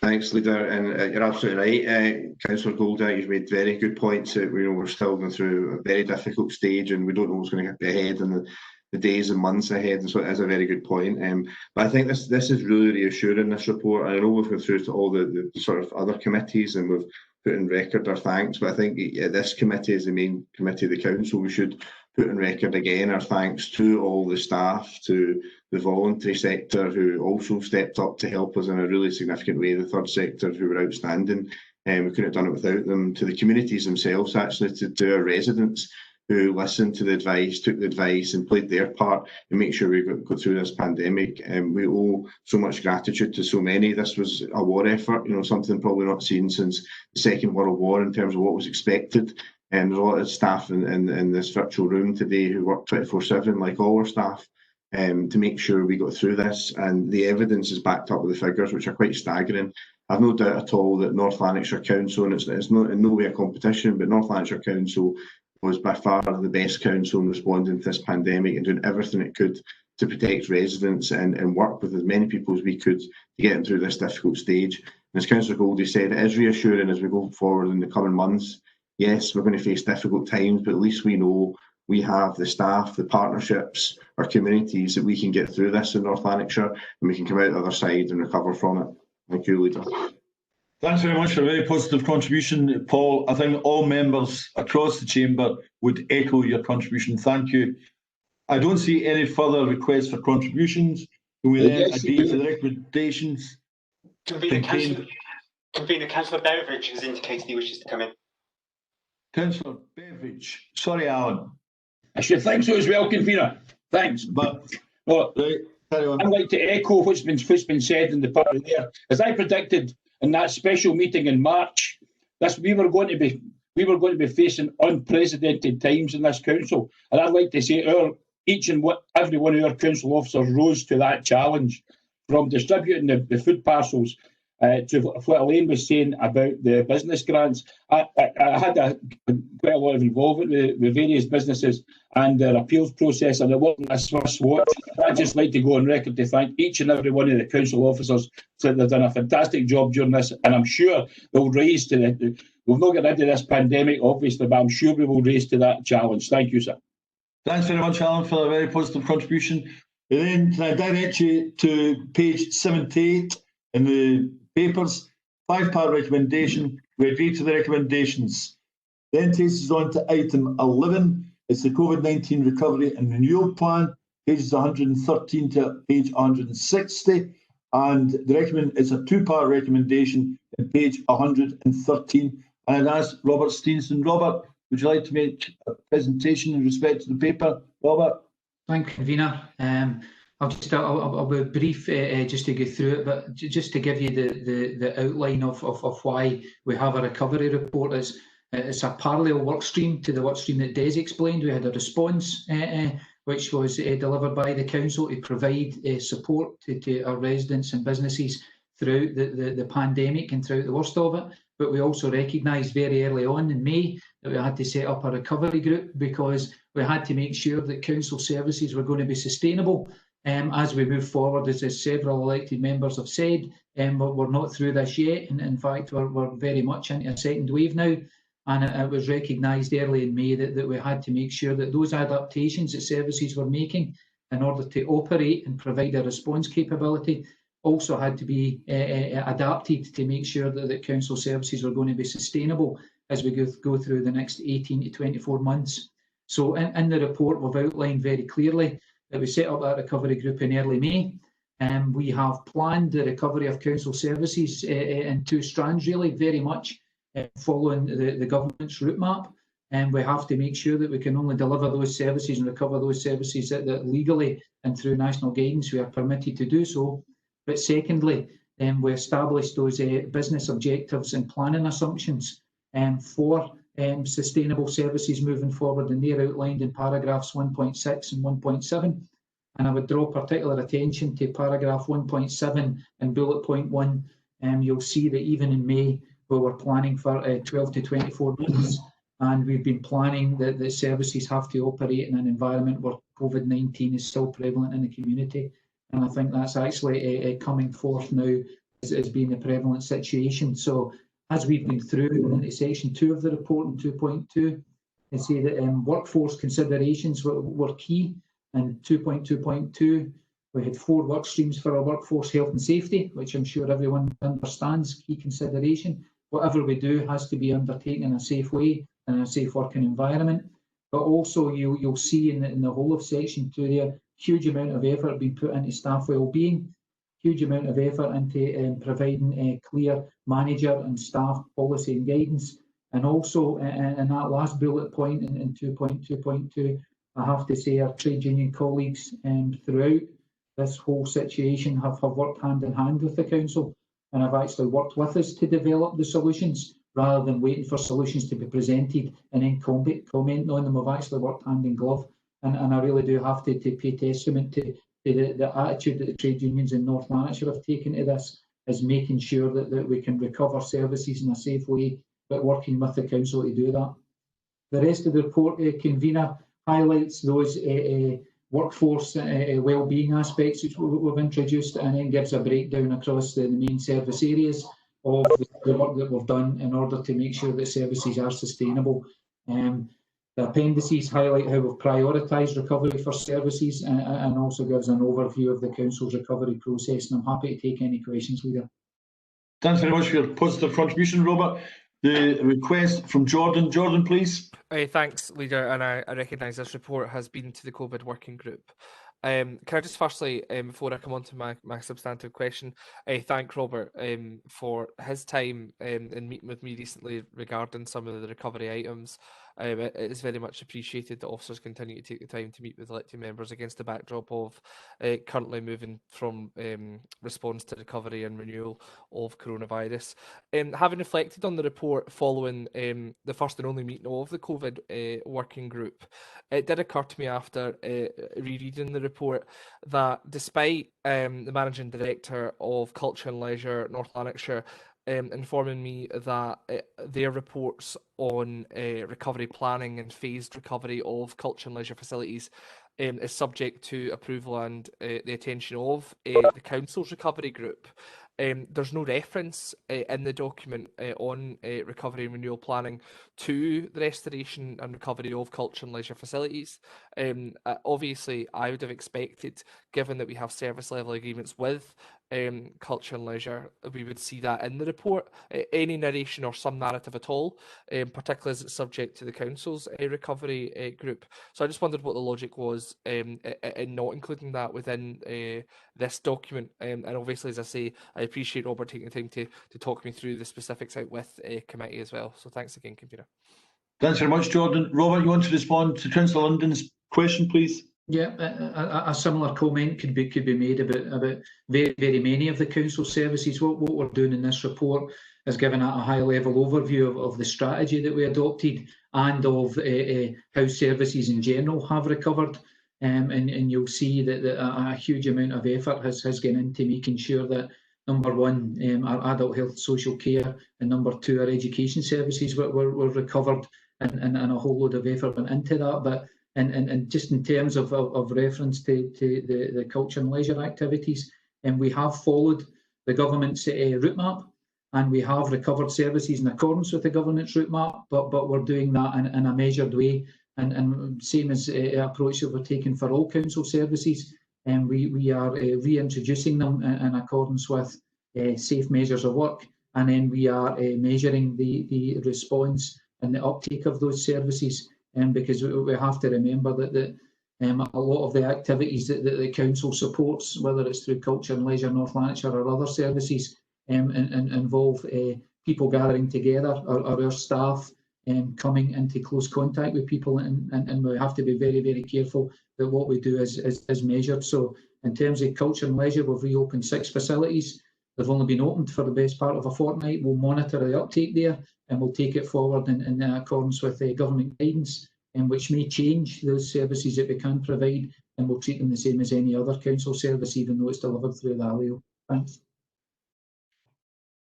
Thanks, Leader, and you're absolutely right. Councillor Goldie, you've made very good points. We're still going through a very difficult stage, and we don't know what's going to be ahead in the days and months ahead, and so it is a very good point. But I think this is really reassuring, this report. I know we've gone through to all the sort of other committees, and we've put in record our thanks, but I think this committee is the main committee of the council. We should put in record again our thanks to all the staff, to the voluntary sector who also stepped up to help us in a really significant way, the third sector who were outstanding. We couldn't have done it without them. To the communities themselves, actually, to our residents who listened to the advice, took the advice and played their part and make sure we got through this pandemic. We owe so much gratitude to so many. This was a war effort, something probably not seen since the Second World War in terms of what was expected. And there's a lot of staff in this virtual room today who work 24/7, like all our staff, to make sure we got through this. And the evidence is backed up with the figures, which are quite staggering. I've no doubt at all that North Lanarkshire Council, and it's not in no way a competition, but North Lanarkshire Council was by far the best council in responding to this pandemic and doing everything it could to protect residents and work with as many people as we could to get them through this difficult stage. And as Councillor Goldie said, it is reassuring as we go forward in the coming months. Yes, we're going to face difficult times, but at least we know we have the staff, the partnerships, our communities that we can get through this in North Lanarkshire, and we can come out the other side and recover from it. Thank you, Leader. Thanks very much for a very positive contribution, Paul. I think all members across the chamber would echo your contribution. Thank you. I don't see any further requests for contributions. Can we then agree to the recommendations? Convener Councillor Beveridge has indicated he wishes to come in. Councillor Beveridge. Sorry, Alan. I should think so as well, Convener. Thanks. But I'd like to echo what's been said in the part there. As I predicted in that special meeting in March, we were going to be facing unprecedented times in this council, and I'd like to say each and every one of our council officers rose to that challenge, from distributing the food parcels to what Elaine was saying about the business grants. I had quite a lot of involvement with various businesses and their appeals process, and it wasn't a Swiss watch. I'd just like to go on record to thank each and every one of the council officers that they've done a fantastic job during this, and I'm sure they'll rise to it. We've not got into this pandemic, obviously, but I'm sure we will rise to that challenge. Thank you, sir. Thanks very much, Alan, for a very positive contribution. And then can I direct you to page 78 in the papers, 5-part recommendation. We agree to the recommendations. Then takes us on to item 11. It's the COVID-19 recovery and renewal plan, pages 113 to page 160. And it's a 2-part recommendation in page 113. And I'd ask Robert Steenson. Robert, would you like to make a presentation in respect to the paper? Robert? Thank you, Convener. I'll be brief just to go through it, but just to give you the outline of why we have a recovery report. It's a parallel work stream to the work stream that Des explained. We had a response which was delivered by the council to provide support to our residents and businesses throughout the pandemic and throughout the worst of it. But we also recognised very early on in May that we had to set up a recovery group, because we had to make sure that council services were going to be sustainable as we move forward. As several elected members have said, we're not through this yet, and in fact we're very much into a second wave now. And it was recognised early in May that we had to make sure that those adaptations that services were making in order to operate and provide a response capability also had to be adapted to make sure that council services were going to be sustainable as we go through the next 18 to 24 months. So in the report, we've outlined very clearly that we set up that recovery group in early May. We have planned the recovery of council services in two strands, really, very much following the government's route map. And we have to make sure that we can only deliver those services and recover those services that legally and through national guidance we are permitted to do so. But secondly, we established those business objectives and planning assumptions for sustainable services moving forward, and they're outlined in paragraphs 1.6 and 1.7. And I would draw particular attention to paragraph 1.7 and bullet point 1. You'll see that even in May, we were planning for 12 to 24 months, and we've been planning that the services have to operate in an environment where COVID-19 is still prevalent in the community. And I think that's actually coming forth now as being the prevalent situation. So as we've been through into section 2 of the report in 2.2, they say that workforce considerations were key. And 2.2.2, we had 4 work streams for our workforce health and safety, which I'm sure everyone understands, key consideration. Whatever we do has to be undertaken in a safe way and in a safe working environment. But also you'll see in the whole of section 2 there, huge amount of effort being put into staff wellbeing, huge amount of effort into providing a clear manager and staff policy and guidance. And also in that last bullet point in 2.2.2, I have to say our trade union colleagues throughout this whole situation have worked hand in hand with the council, and have actually worked with us to develop the solutions rather than waiting for solutions to be presented and then commenting on them. We've actually worked hand in glove, and I really do have to pay testament to the attitude that the trade unions in North Lanarkshire have taken to this, as making sure that we can recover services in a safe way, but working with the council to do that. The rest of the report, convener, highlights those workforce wellbeing aspects which we've introduced, and then gives a breakdown across the main service areas of the work that we've done in order to make sure that services are sustainable. The appendices highlight how we've prioritised recovery for services, and also gives an overview of the council's recovery process, and I'm happy to take any questions, Leader. Thanks very much for your positive contribution, Robert. The request from Jordan. Jordan, please. Thanks, Leader, and I recognise this report has been to the COVID working group. Can I just firstly, before I come on to my substantive question, thank Robert for his time in meeting with me recently regarding some of the recovery items. It is very much appreciated that officers continue to take the time to meet with elected members against the backdrop of currently moving from response to recovery and renewal of coronavirus. Having reflected on the report following the first and only meeting of the COVID working group, it did occur to me after rereading the report that despite the Managing Director of Culture and Leisure North Lanarkshire informing me that their reports on recovery planning and phased recovery of culture and leisure facilities is subject to approval and the attention of the Council's recovery group. There's no reference in the document on recovery and renewal planning to the restoration and recovery of culture and leisure facilities. Obviously, I would have expected, given that we have service level agreements with culture and leisure, we would see that in the report, any narration or some narrative at all, particularly as it's subject to the Council's recovery group. So I just wondered what the logic was in not including that within this document. And obviously, as I say, I appreciate Robert taking the time to talk me through the specifics out with committee as well. So thanks again, Convener. Thanks very much, Jordan. Robert, you want to respond to Councillor London's question, please? Yeah, a similar comment could be made about very, very many of the council services. What we're doing in this report is giving a high-level overview of the strategy that we adopted and of how services in general have recovered. And you'll see that a huge amount of effort has gone into making sure that, number one, our adult health social care, and number two, our education services were recovered and a whole load of effort went into that. But and just in terms of reference to the culture and leisure activities, and we have followed the government's route map, and we have recovered services in accordance with the government's route map, but we're doing that in a measured way, and same as approach that we're taking for all council services, and we are reintroducing them in accordance with safe measures of work, and then we are measuring the response and the uptake of those services, because we have to remember that a lot of the activities that the council supports, whether it's through Culture and Leisure North Lanarkshire or other services, involve people gathering together, or our staff coming into close contact with people, and we have to be very, very careful that what we do is measured. So in terms of culture and leisure, we've reopened 6 facilities. They've only been opened for the best part of a fortnight. We'll monitor the uptake there, and we'll take it forward in accordance with government guidance, which may change those services that we can provide, and we'll treat them the same as any other council service, even though it's delivered through the ALIO. Thanks.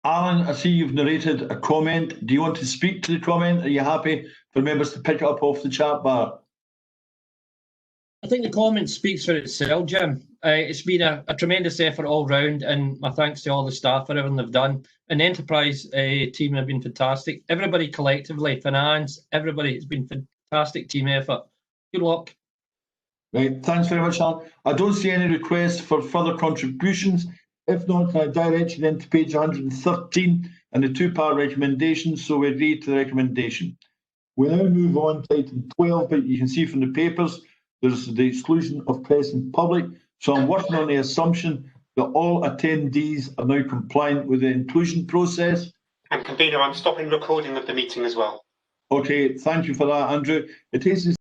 Alan, I see you've narrated a comment. Do you want to speak to the comment? Are you happy for members to pick it up off the chat bar? I think the comment speaks for itself, Jim. It's been a tremendous effort all round, and my thanks to all the staff for everything they've done. And the enterprise team have been fantastic. Everybody collectively, finance, everybody, it's been fantastic team effort. Good luck. Right, thanks very much, Alan. I don't see any requests for further contributions. If not, can I direct you then to page 113 and the 2-part recommendation, so we agree to the recommendation. We now move on to item 12, but you can see from the papers, there's the exclusion of press and public. So I'm working on the assumption that all attendees are now compliant with the inclusion process. And convener, I'm stopping recording of the meeting as well. Okay, thank you for that, Andrew. It is